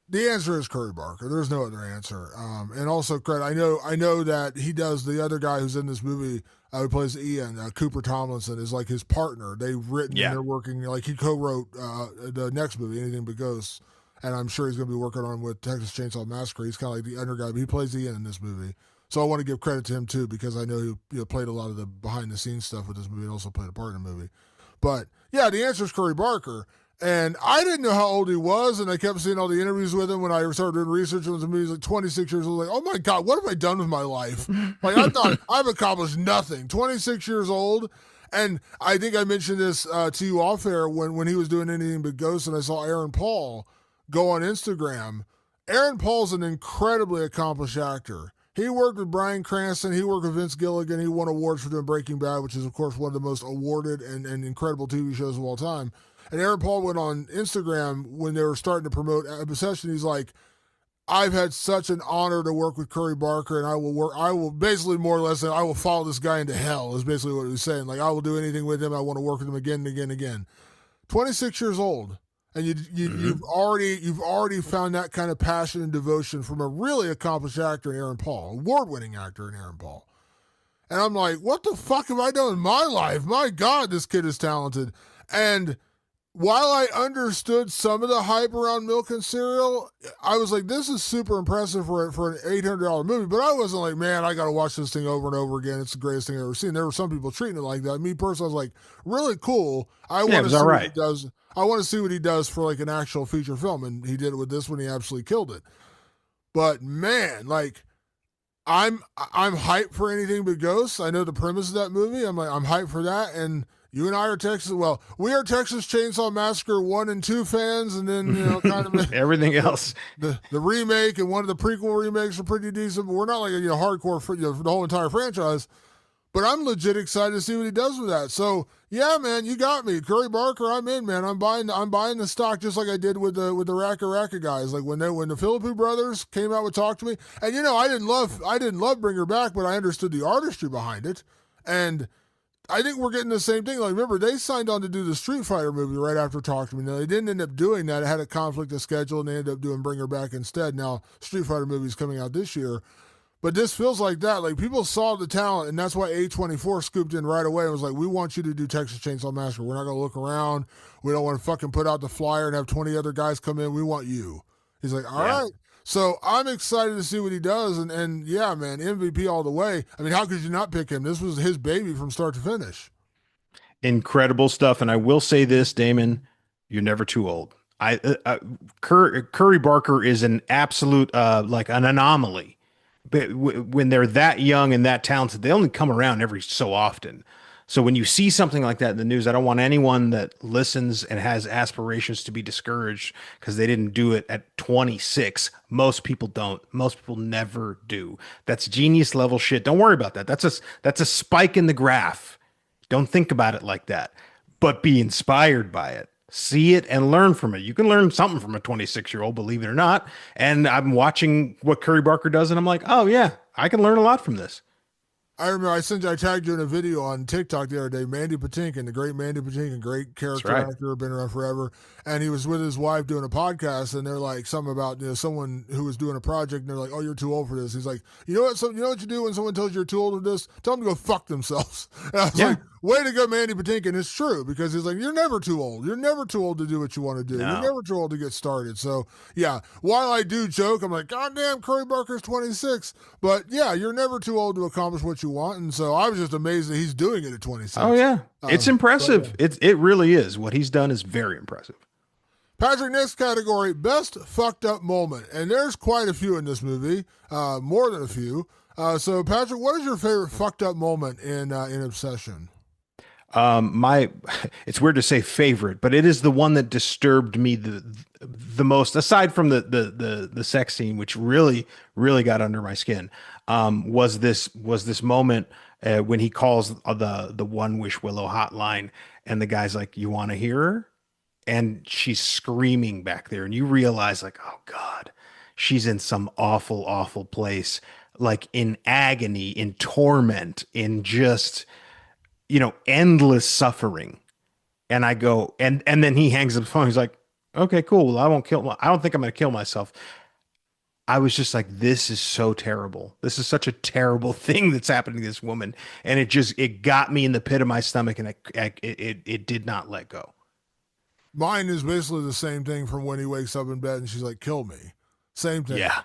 The answer is Curry Barker. There's no other answer. And also credit. I know that he does the other guy who's in this movie who plays Ian, Cooper Tomlinson, is like his partner. They've written and they're working, like he co-wrote the next movie, Anything But Ghosts. And I'm sure he's going to be working on with Texas Chainsaw Massacre. He's kind of like the under guy, but he plays Ian in this movie. So I want to give credit to him too, because I know he played a lot of the behind the scenes stuff with this movie and also played a part in the movie. But yeah, the answer is Curry Barker. And I didn't know how old he was, and I kept seeing all the interviews with him when I started doing research on the movie. He was like 26 years old. Like, oh my God, what have I done with my life? Like, I thought I've accomplished nothing. 26 years old. And I think I mentioned this to you off air when he was doing Anything But Ghosts, and I saw Aaron Paul go on Instagram. Aaron Paul's an incredibly accomplished actor. He worked with Bryan Cranston. He worked with Vince Gilligan. He won awards for doing Breaking Bad, which is, of course, one of the most awarded and incredible TV shows of all time. And Aaron Paul went on Instagram when they were starting to promote Obsession. He's like, I've had such an honor to work with Curry Barker, and I will basically more or less say, I will follow this guy into hell, is basically what he was saying. Like, I will do anything with him. I want to work with him again and again and again. 26 years old. And you've already found that kind of passion and devotion from a really accomplished actor in Aaron Paul, award-winning actor in Aaron Paul. And I'm like, what the fuck have I done in my life? My God, this kid is talented. And while I understood some of the hype around Milk and Cereal, I was like, this is super impressive for an $800 movie. But I wasn't like, man, I got to watch this thing over and over again. It's the greatest thing I've ever seen. There were some people treating it like that. Me personally, I was like, really cool. I want to see what he does. I want to see what he does for like an actual feature film. And he did it with this one. He absolutely killed it. But man, like, I'm hyped for Anything But Ghosts. I know the premise of that movie. I'm hyped for that. And you and I are we are Texas Chainsaw Massacre 1 and 2 fans, and then, kind of everything else. The remake and one of the prequel remakes are pretty decent, but we're not like hardcore for the whole entire franchise. But I'm legit excited to see what he does with that. So yeah, man, you got me. Curry Barker, I'm in, man. I'm buying the stock just like I did with the Racka Racka guys. Like when the Philippou brothers came out with Talk to Me. And I didn't love Bring Her Back, but I understood the artistry behind it. And I think we're getting the same thing. Like, remember, they signed on to do the Street Fighter movie right after Talk to Me. Now, they didn't end up doing that. It had a conflict of schedule, and they ended up doing Bring Her Back instead. Now, Street Fighter movie's coming out this year. But this feels like that. Like, people saw the talent, and that's why A24 scooped in right away and was like, we want you to do Texas Chainsaw Massacre. We're not going to look around. We don't want to fucking put out the flyer and have 20 other guys come in. We want you. He's like, all right. So I'm excited to see what he does. And yeah, man, MVP all the way. I mean, how could you not pick him? This was his baby from start to finish. Incredible stuff. And I will say this, Damon, you're never too old. Curry Barker is an absolute, like an anomaly. But when they're that young and that talented, they only come around every so often. So when you see something like that in the news, I don't want anyone that listens and has aspirations to be discouraged because they didn't do it at 26. Most people don't. Most people never do. That's genius level shit. Don't worry about that. That's a spike in the graph. Don't think about it like that, but be inspired by it. See it and learn from it. You can learn something from a 26-year-old, believe it or not. And I'm watching what Curry Barker does, and I'm like, oh yeah, I can learn a lot from this. I remember I tagged you in a video on TikTok the other day. Mandy Patinkin, the great Mandy Patinkin, great That's character right. actor, been around forever. And he was with his wife doing a podcast, and they're like something about someone who was doing a project, and they're like, "Oh, you're too old for this." He's like, "You know what? You know what you do when someone tells you you're too old for this? Tell them to go fuck themselves." And I was Yeah. like, "Way to go, Mandy Patinkin!" It's true because he's like, "You're never too old. You're never too old to do what you want to do. No. You're never too old to get started." So yeah, while I do joke, I'm like, "God damn, Curry Barker's 26," but yeah, you're never too old to accomplish what you want, and so I was just amazed that he's doing it at 26. Oh yeah. It's impressive. But, It really is. What he's done is very impressive. Patrick, next category, best fucked up moment. And there's quite a few in this movie, more than a few. So, Patrick, what is your favorite fucked up moment in Obsession? My it's weird to say favorite, but it is the one that disturbed me the most, aside from the sex scene, which really got under my skin. Was this moment when he calls the one Wish Willow hotline, and the guy's like, "You want to hear her?" And she's screaming back there, and you realize, like, oh God, she's in some awful place, like in agony, in torment, in just endless suffering. And I go, and then he hangs up the phone. He's like, okay, cool. Well, I don't think I'm gonna kill myself. I was just like, this is so terrible. This is such a terrible thing that's happening to this woman. And it got me in the pit of my stomach, and it did not let go. Mine is basically the same thing from when he wakes up in bed and she's like, kill me. Same thing. Yeah.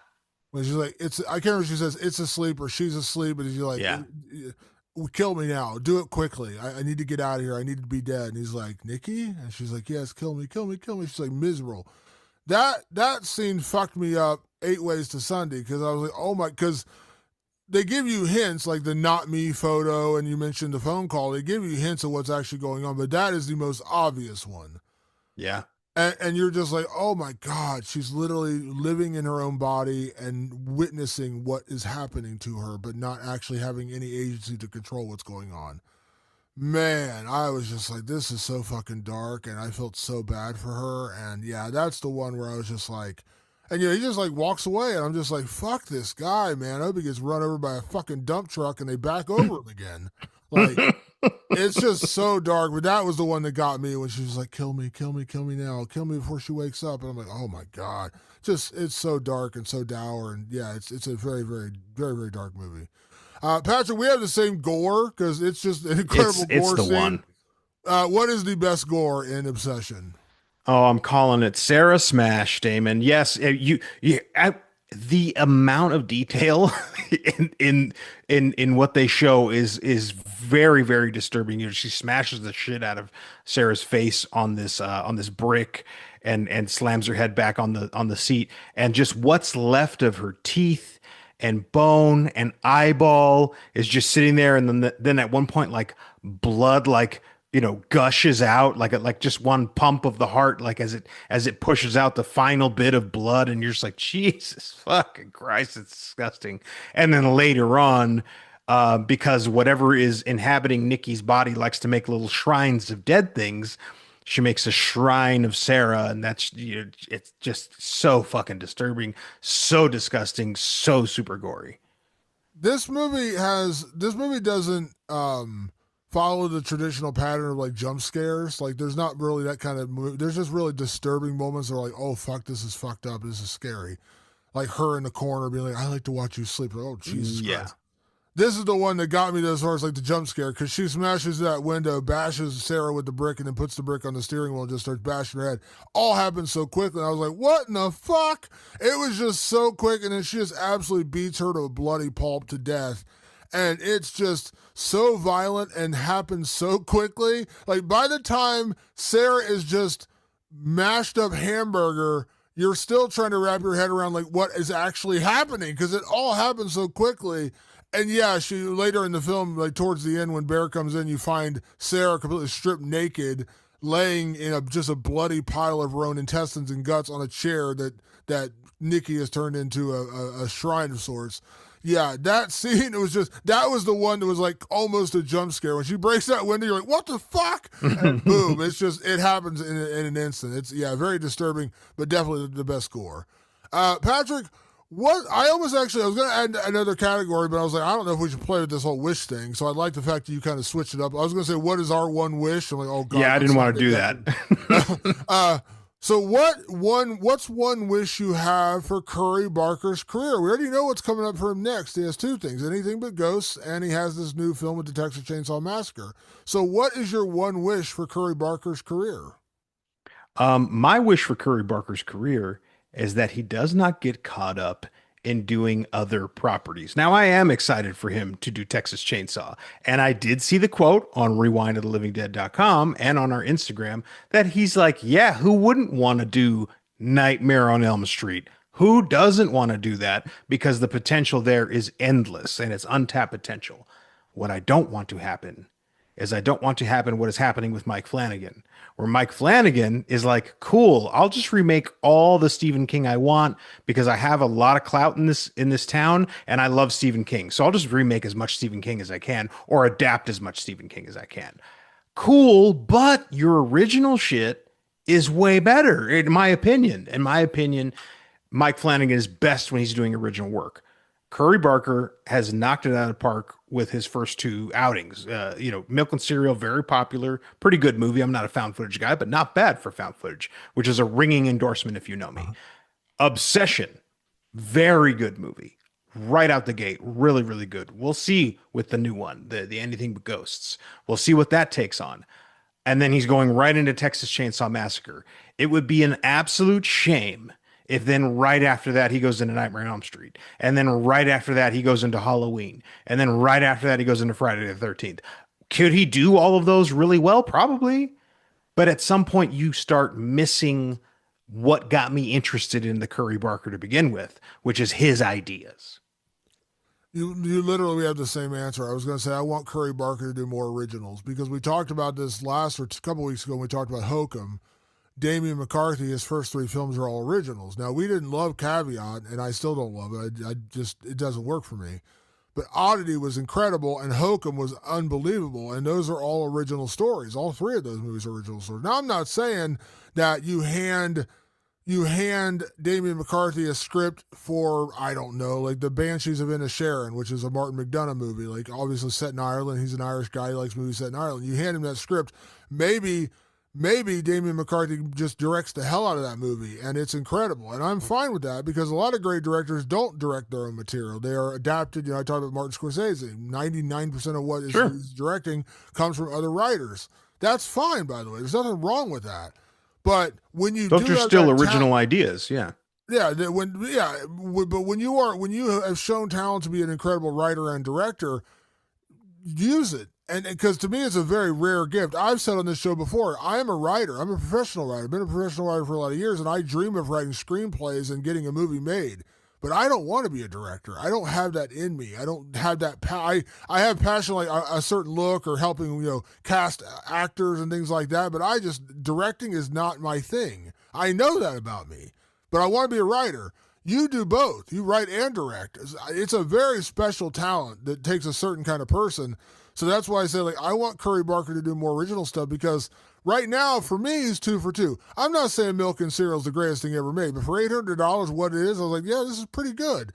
When she's like, I can't remember if she says it's asleep or she's asleep, but she's like, Yeah. Kill me now. Do it quickly. I need to get out of here. I need to be dead. And he's like, Nikki? And she's like, yes, kill me. She's like, miserable. That scene fucked me up 8 ways to Sunday because I was like, oh my, because they give you hints like the not me photo and you mentioned the phone call. They give you hints of what's actually going on, but that is the most obvious one. Yeah. And you're just like, oh my God, she's literally living in her own body and witnessing what is happening to her, but not actually having any agency to control what's going on. Man, I was just like, this is so fucking dark, and I felt so bad for her. And yeah, that's the one where I was just like, and he just like walks away, and I'm just like, fuck this guy, man. I hope he gets run over by a fucking dump truck and they back over him again. Like, it's just so dark. But that was the one that got me when she was like, kill me now. Kill me before she wakes up. And I'm like, oh my God. Just, it's so dark and so dour. And yeah, it's a very, very, very, very dark movie. Patrick, we have the same gore because it's just an incredible gore It's the scene. one. What is the best gore in Obsession? Oh, I'm calling it Sarah Smash, Damon. Yes, the amount of detail in what they show is very, very disturbing. She smashes the shit out of Sarah's face on this brick and slams her head back on the seat, and just what's left of her teeth and bone and eyeball is just sitting there, and then at one point, like, blood, like, gushes out like just one pump of the heart, like as it pushes out the final bit of blood, and you're just like, Jesus fucking Christ, it's disgusting. And then later on, because whatever is inhabiting Nikki's body likes to make little shrines of dead things, she makes a shrine of Sarah, and that's it's just so fucking disturbing, so disgusting, so super gory. This movie doesn't follow the traditional pattern of like jump scares. Like, there's not really that kind of movie. There's just really disturbing moments that are like, oh fuck, this is fucked up, this is scary. Like her in the corner being like, I like to watch you sleep. Like, oh Jesus Christ. This is the one that got me as far as like the jump scare, because she smashes that window, bashes Sarah with the brick, and then puts the brick on the steering wheel and just starts bashing her head. All happens so quickly. And I was like, what in the fuck? It was just so quick, and then she just absolutely beats her to a bloody pulp to death. And it's just so violent and happens so quickly. Like, by the time Sarah is just mashed up hamburger, you're still trying to wrap your head around like what is actually happening, because it all happens so quickly. And yeah, she later in the film, like towards the end when Bear comes in, you find Sarah completely stripped naked, laying in just a bloody pile of her own intestines and guts on a chair that Nikki has turned into a shrine of sorts. Yeah, that scene, that was the one that was like almost a jump scare. When she breaks that window, you're like, what the fuck? And boom, it happens in an instant. It's, yeah, very disturbing, but definitely the best score. Patrick, What I almost actually I was going to add another category, but I was like, I don't know if we should play with this whole wish thing. So I like the fact that you kind of switched it up. I was going to say, what is our one wish? I'm like, oh god, Yeah, I let's didn't not want to make do that. that. So what's one wish you have for Curry Barker's career? We already know what's coming up for him next. He has two things: Anything But Ghosts, and he has this new film with the Texas Chainsaw Massacre. So what is your one wish for Curry Barker's career? My wish for Curry Barker's career is that he does not get caught up in doing other properties. Now, I am excited for him to do Texas Chainsaw. And I did see the quote on rewindofthelivingdead.com and on our Instagram that he's like, yeah, who wouldn't want to do Nightmare on Elm Street? Who doesn't want to do that? Because the potential there is endless and it's untapped potential. What I don't want to happen is I don't want to happen what is happening with Mike Flanagan, where Mike Flanagan is like, cool, I'll just remake all the Stephen King I want because I have a lot of clout in this town and I love Stephen King. So I'll just remake as much Stephen King as I can or adapt as much Stephen King as I can. Cool, but your original shit is way better, in my opinion. In my opinion, Mike Flanagan is best when he's doing original work. Curry Barker has knocked it out of the park with his first two outings. Milk and Cereal, very popular, pretty good movie. I'm not a found footage guy, but not bad for found footage, which is a ringing endorsement if you know me. Obsession, very good movie. Right out the gate, really, really good. We'll see with the new one, the Anything But Ghosts. We'll see what that takes on. And then he's going right into Texas Chainsaw Massacre. It would be an absolute shame if then right after that he goes into Nightmare on Elm Street, and then right after that he goes into Halloween, and then right after that he goes into Friday the 13th. Could he do all of those really well? Probably. But at some point you start missing what got me interested in the Curry Barker to begin with, which is his ideas. You literally have the same answer. I was going to say I want Curry Barker to do more originals because we talked about this last or a couple weeks ago when we talked about Hokum. Damian McCarthy, his first three films are all originals. Now, we didn't love Caveat, and I still don't love it. I just, it doesn't work for me. But Oddity was incredible, and Hokum was unbelievable, and those are all original stories. All three of those movies are original stories. Now, I'm not saying that you hand Damian McCarthy a script for, I don't know, like The Banshees of Inisherin, which is a Martin McDonagh movie, like obviously set in Ireland. He's an Irish guy. He likes movies set in Ireland. You hand him that script, maybe Damian McCarthy just directs the hell out of that movie, and it's incredible. And I'm fine with that because a lot of great directors don't direct their own material. They are adapted. I talked about Martin Scorsese. 99% of what he's directing comes from other writers. That's fine, by the way. There's nothing wrong with that. But when you those are still original ideas, yeah. Yeah, but when you have shown talent to be an incredible writer and director, use it. And because to me, it's a very rare gift. I've said on this show before, I am a writer. I'm a professional writer. I've been a professional writer for a lot of years, and I dream of writing screenplays and getting a movie made. But I don't want to be a director. I don't have that in me. I don't have that. I have passion, like a certain look or helping, cast actors and things like that. But directing is not my thing. I know that about me. But I want to be a writer. You do both. You write and direct. It's a very special talent that takes a certain kind of person. So that's why I say, I want Curry Barker to do more original stuff because right now, for me, he's 2 for 2. I'm not saying Milk and Cereal is the greatest thing ever made, but for $800, what it is, I was like, yeah, this is pretty good.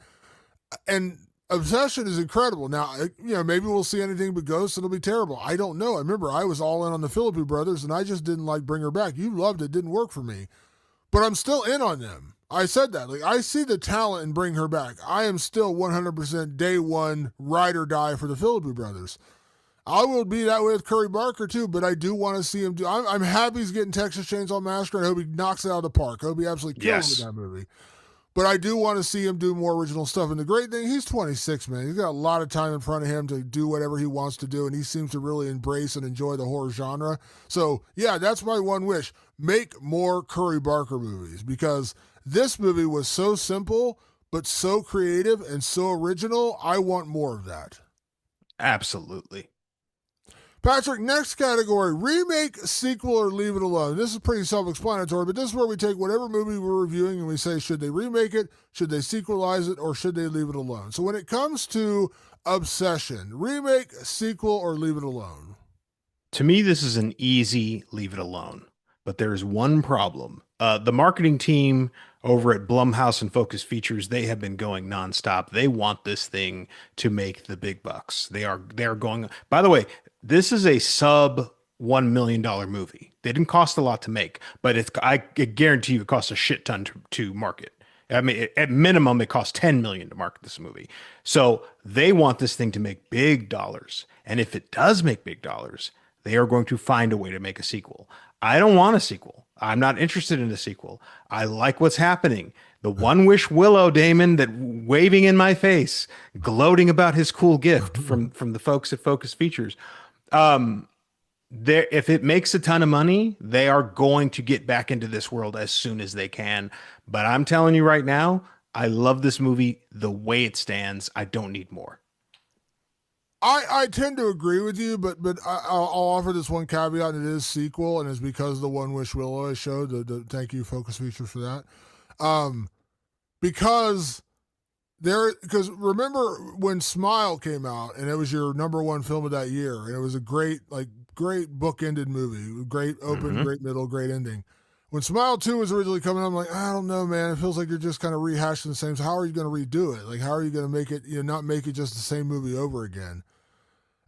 And Obsession is incredible. Now, maybe we'll see Anything But Ghosts and it'll be terrible. I don't know. I remember I was all in on the Philippe brothers and I just didn't like Bring Her Back. You loved it. Didn't work for me. But I'm still in on them. I said that. I see the talent in Bring Her Back. I am still 100% day one ride or die for the Philippe brothers. I will be that way with Curry Barker too, but I do want to see him do. I'm happy he's getting Texas Chainsaw Massacre, and I hope he knocks it out of the park. I hope he absolutely kills with that movie. But I do want to see him do more original stuff. And the great thing, he's 26, man. He's got a lot of time in front of him to do whatever he wants to do, and he seems to really embrace and enjoy the horror genre. So, yeah, that's my one wish. Make more Curry Barker movies because this movie was so simple but so creative and so original. I want more of that. Absolutely. Patrick, next category, remake, sequel, or leave it alone. This is pretty self-explanatory, but this is where we take whatever movie we're reviewing and we say, should they remake it, should they sequelize it, or should they leave it alone? So when it comes to Obsession, remake, sequel, or leave it alone? To me, this is an easy leave it alone. But there is one problem The marketing team over at Blumhouse and Focus Features, they have been going nonstop. They want this thing to make the big bucks. They are going. By the way, this is a sub $1 million movie. They didn't cost a lot to make, but I guarantee you it costs a shit ton to market. I mean, at minimum, it costs 10 million to market this movie. So they want this thing to make big dollars. And if it does make big dollars, they are going to find a way to make a sequel. I don't want a sequel. I'm not interested in a sequel. I like what's happening. The one wish Willow Damon that waving in my face, gloating about his cool gift from the folks at Focus Features. There, if it makes a ton of money, they are going to get back into this world as soon as they can. But I'm telling you right now, I love this movie the way it stands. I don't need more. I tend to agree with you, but I'll offer this one caveat. It is sequel, and it's because of the One Wish Willow I showed. Thank you, Focus Features, for that. Because because remember when Smile came out, and it was your number one film of that year, and it was a great book-ended movie, great open, great middle, great ending. When Smile 2 was originally coming out, I'm like, I don't know, man. It feels like you're just kind of rehashing the same. So how are you going to redo it? Like, how are you going to make it, not make it just the same movie over again?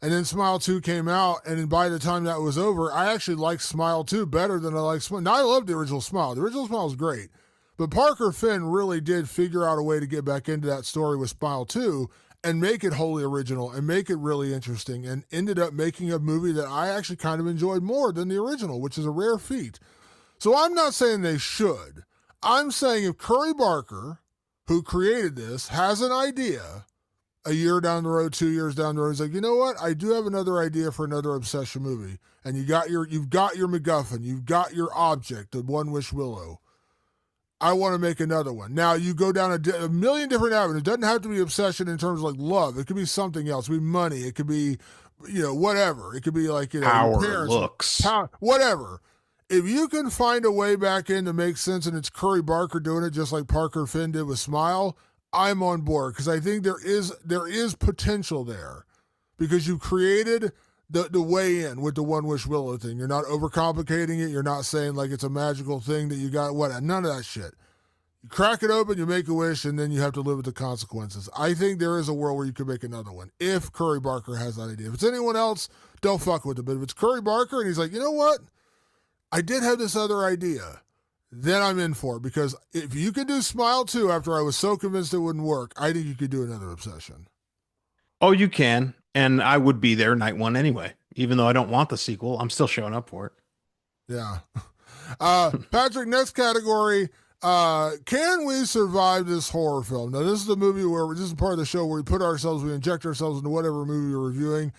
And then Smile 2 came out, and then by the time that was over, I actually liked Smile 2 better than I liked Smile. Now, I loved the original Smile. The original Smile was great. But Parker Finn really did figure out a way to get back into that story with Smile 2 and make it wholly original and make it really interesting, and ended up making a movie that I actually kind of enjoyed more than the original, which is a rare feat. So I'm not saying they should. I'm saying if Curry Barker, who created this, has an idea a year down the road, 2 years down the road, he's like, you know what? I do have another idea for another obsession movie. And you've got your MacGuffin, you've got your object, the One Wish Willow. I want to make another one. Now you go down a million different avenues. It doesn't have to be obsession in terms of like love. It could be something else. It could be money. It could be, whatever. It could be like, Power, parents, looks, power, whatever. If you can find a way back in to make sense, and it's Curry Barker doing it just like Parker Finn did with Smile, I'm on board, because I think there is potential there, because you created the way in with the One Wish Willow thing. You're not overcomplicating it. You're not saying like it's a magical thing that you got. None of that shit. You crack it open, you make a wish, and then you have to live with the consequences. I think there is a world where you could make another one if Curry Barker has that idea. If it's anyone else, don't fuck with it. But if it's Curry Barker and he's like, you know what? I did have this other idea, then I'm in for it, because if you could do Smile 2 after I was so convinced it wouldn't work, I think you could do another obsession. Oh, you can. And I would be there night one anyway. Even though I don't want the sequel, I'm still showing up for it. Yeah. Patrick, next category. Can we survive this horror film? Now, this is the movie where this is part of the show where we inject ourselves into whatever movie we're reviewing.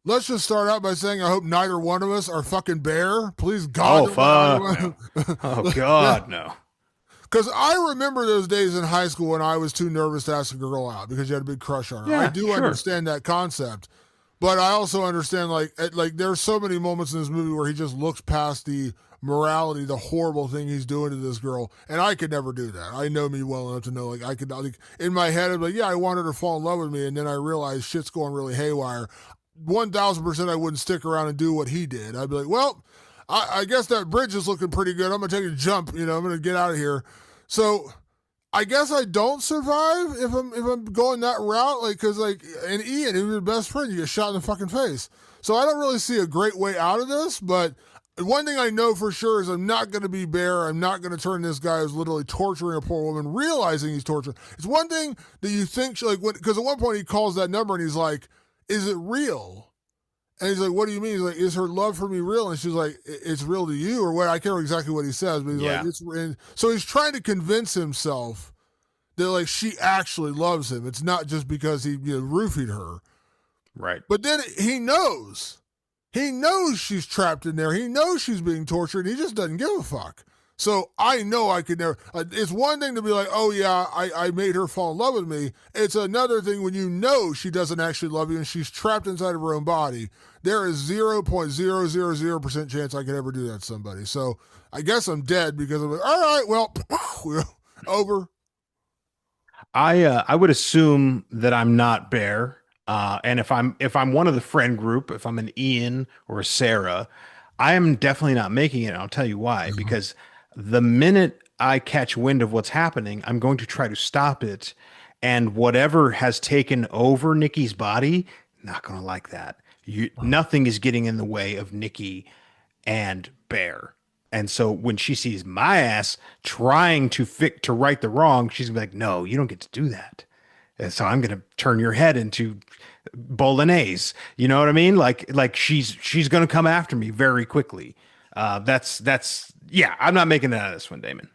Let's just start out by saying I hope neither one of us are fucking Bear. Please, God. Oh, fuck. No. Oh, God, no. Because I remember those days in high school when I was too nervous to ask a girl out because you had a big crush on her. Yeah, I do sure. understand that concept, but I also understand like there's so many moments in this movie where he just looks past the morality, the horrible thing he's doing to this girl, and I could never do that. I know me well enough to know like I could in my head I'd be like, yeah, I want her to fall in love with me, and then I realized shit's going really haywire. 1,000% I wouldn't stick around and do what he did. I'd be like, well, I guess that bridge is looking pretty good. I'm going to take a jump. I'm going to get out of here. So I guess I don't survive if I'm going that route. Because and Ian, who's your best friend, you get shot in the fucking face. So I don't really see a great way out of this. But one thing I know for sure is I'm not going to be Bear. I'm not going to turn this guy who's literally torturing a poor woman, realizing he's torturing. It's one thing that you think, because at one point he calls that number and he's like, is it real? And he's like, what do you mean? He's like, is her love for me real? And she's like, it's real to you, or what? I can't remember exactly what he says, but he's like, it's real. So he's trying to convince himself that like she actually loves him. It's not just because he roofied her. Right. But then he knows. He knows she's trapped in there. He knows she's being tortured. And he just doesn't give a fuck. So I know I could never. It's one thing to be like, oh yeah, I made her fall in love with me. It's another thing when you know she doesn't actually love you and she's trapped inside of her own body. There is 0.000% chance I could ever do that to somebody. So I guess I'm dead because I'm like, all right, well, over. I would assume that I'm not Bear. And if I'm one of the friend group, if I'm an Ian or a Sarah, I am definitely not making it. And I'll tell you why. Because the minute I catch wind of what's happening, I'm going to try to stop it. And whatever has taken over Nikki's body, not going to like that. Nothing is getting in the way of Nikki and Bear. And so when she sees my ass trying to right the wrong, she's gonna be like, "No, you don't get to do that." And so I'm gonna turn your head into bolognese. You know what I mean? Like she's gonna come after me very quickly. That's yeah. I'm not making that out of this one, Damon.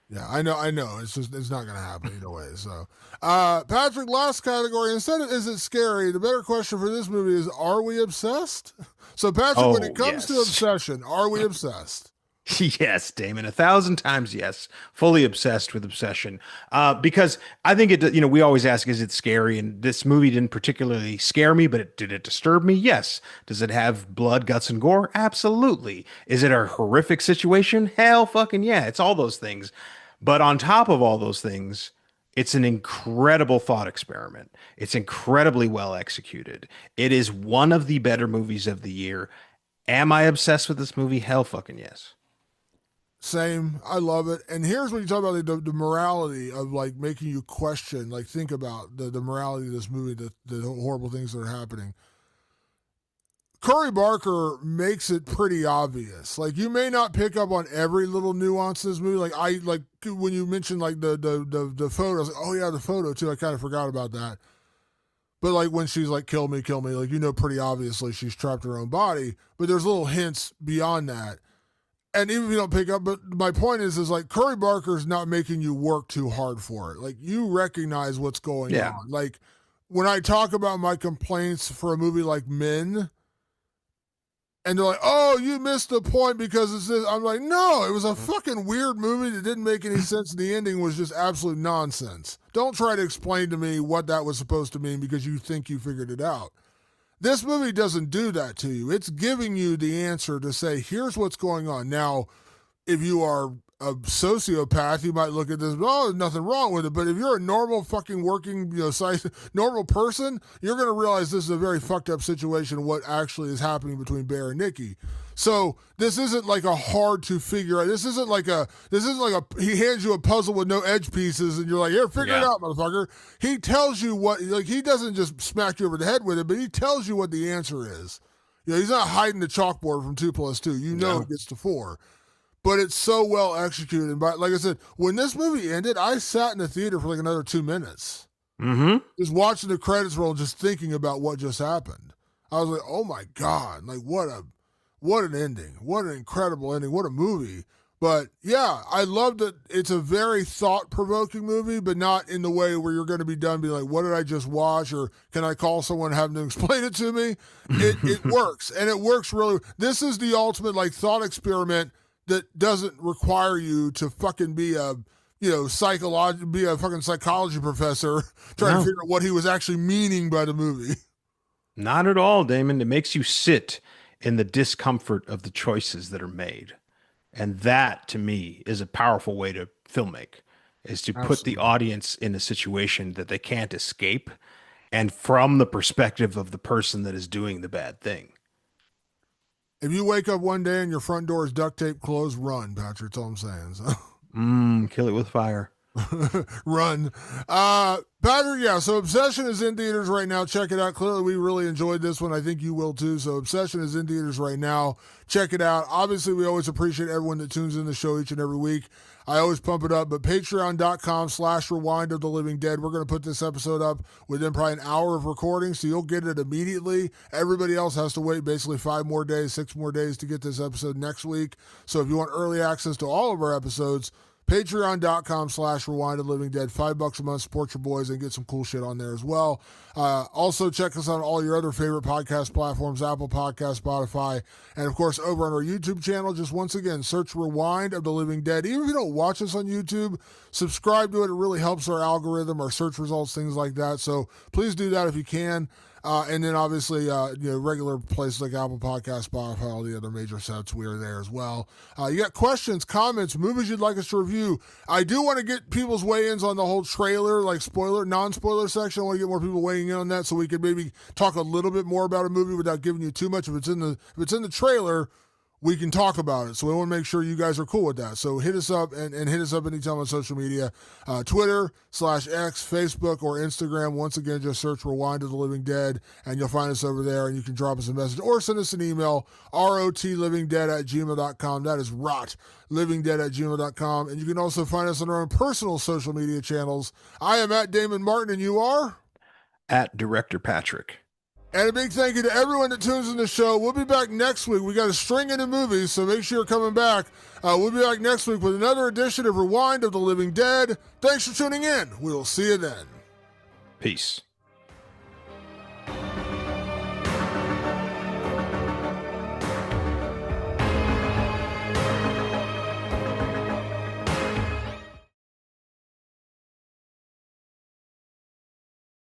Yeah, I know. It's just it's not gonna happen either way. So, Patrick, last category. Instead of is it scary? The better question for this movie is: are we obsessed? So, Patrick, when it Oh comes to yes. obsession, are we obsessed? Yes, Damon, 1,000 times yes. Fully obsessed with obsession. Because I think it, we always ask, is it scary? And this movie didn't particularly scare me, but did it disturb me? Yes. Does it have blood, guts, and gore? Absolutely. Is it a horrific situation? Hell fucking yeah. It's all those things. But on top of all those things, it's an incredible thought experiment. It's incredibly well executed. It is one of the better movies of the year. Am I obsessed with this movie? Hell fucking yes. Same. I love it. And here's when you talk about the morality of like making you question, like think about the morality of this movie, the horrible things that are happening. Curry Barker makes it pretty obvious. Like you may not pick up on every little nuance in this movie. Like I like when you mentioned like the photo, I was like, oh yeah, the photo too. I kind of forgot about that. But like when she's like, kill me, like pretty obviously she's trapped her own body. But there's little hints beyond that. And even if you don't pick up, but my point is like Curry Barker's not making you work too hard for it. Like you recognize what's going Yeah. on. Like when I talk about my complaints for a movie like Men, and they're like, "Oh, you missed the point because it's this." I'm like, "No, it was a fucking weird movie that didn't make any sense. The ending was just absolute nonsense. Don't try to explain to me what that was supposed to mean because you think you figured it out." This movie doesn't do that to you. It's giving you the answer to say, "Here's what's going on." Now, if you are a sociopath, you might look at this, oh, there's nothing wrong with it. But if you're a normal fucking working, normal person, you're going to realize this is a very fucked up situation, what actually is happening between Bear and Nikki. So this isn't like a hard to figure out. This isn't like he hands you a puzzle with no edge pieces and you're like, here, figure it out, motherfucker. He tells you what, like, he doesn't just smack you over the head with it, but he tells you what the answer is. He's not hiding the chalkboard from 2 + 2. It gets to 4. But it's so well executed. But like I said, when this movie ended, I sat in the theater for like another 2 minutes. Mm-hmm. Just watching the credits roll, just thinking about what just happened. I was like, oh my God, like what an ending. What an incredible ending. What a movie. But yeah, I loved it. It's a very thought-provoking movie, but not in the way where you're going to be done be like, what did I just watch? Or can I call someone and have them explain it to me? It works. And it works really. This is the ultimate like thought experiment that doesn't require you to fucking be a be a fucking psychology professor trying to figure out what he was actually meaning by the movie. Not at all, Damon. It makes you sit in the discomfort of the choices that are made. And that, to me, is a powerful way to filmmake, is to put the audience in a situation that they can't escape and from the perspective of the person that is doing the bad thing. If you wake up one day and your front door is duct tape closed, run, Patrick. That's all I'm saying. So. Kill it with fire. Run. Patrick, yeah, so Obsession is in theaters right now. Check it out. Clearly, we really enjoyed this one. I think you will too. So Obsession is in theaters right now. Check it out. Obviously, we always appreciate everyone that tunes in the show each and every week. I always pump it up, but patreon.com/rewind of the living dead. We're going to put this episode up within probably an hour of recording, so you'll get it immediately. Everybody else has to wait basically 5 more days, 6 more days to get this episode next week. So if you want early access to all of our episodes, patreon.com/rewind of living dead. $5 a month, support your boys and get some cool shit on there as well. Also check us out on all your other favorite podcast platforms, Apple Podcasts, Spotify, and of course over on our YouTube channel. Just once again, search Rewind of the Living Dead. Even if you don't watch us on YouTube, subscribe to it. It really helps our algorithm, our search results, things like that. So please do that if you can. And then obviously, regular places like Apple Podcasts, Spotify, all the other major sets, we are there as well. You got questions, comments, movies you'd like us to review. I do want to get people's weigh-ins on the whole trailer, like non-spoiler section. I want to get more people weighing in on that so we can maybe talk a little bit more about a movie without giving you too much. If it's in the trailer, we can talk about it. So we want to make sure you guys are cool with that. So hit us up and hit us up anytime on social media, Twitter/X, Facebook, or Instagram. Once again, just search Rewind of the Living Dead and you'll find us over there, and you can drop us a message or send us an email, rotlivingdead@gmail.com. That is rotlivingdead@gmail.com. And you can also find us on our own personal social media channels. I am at Damon Martin, and you are? At Director Patrick. And a big thank you to everyone that tunes in the show. We'll be back next week. We got a string into movies, so make sure you're coming back. We'll be back next week with another edition of Rewind of the Living Dead. Thanks for tuning in. We'll see you then. Peace.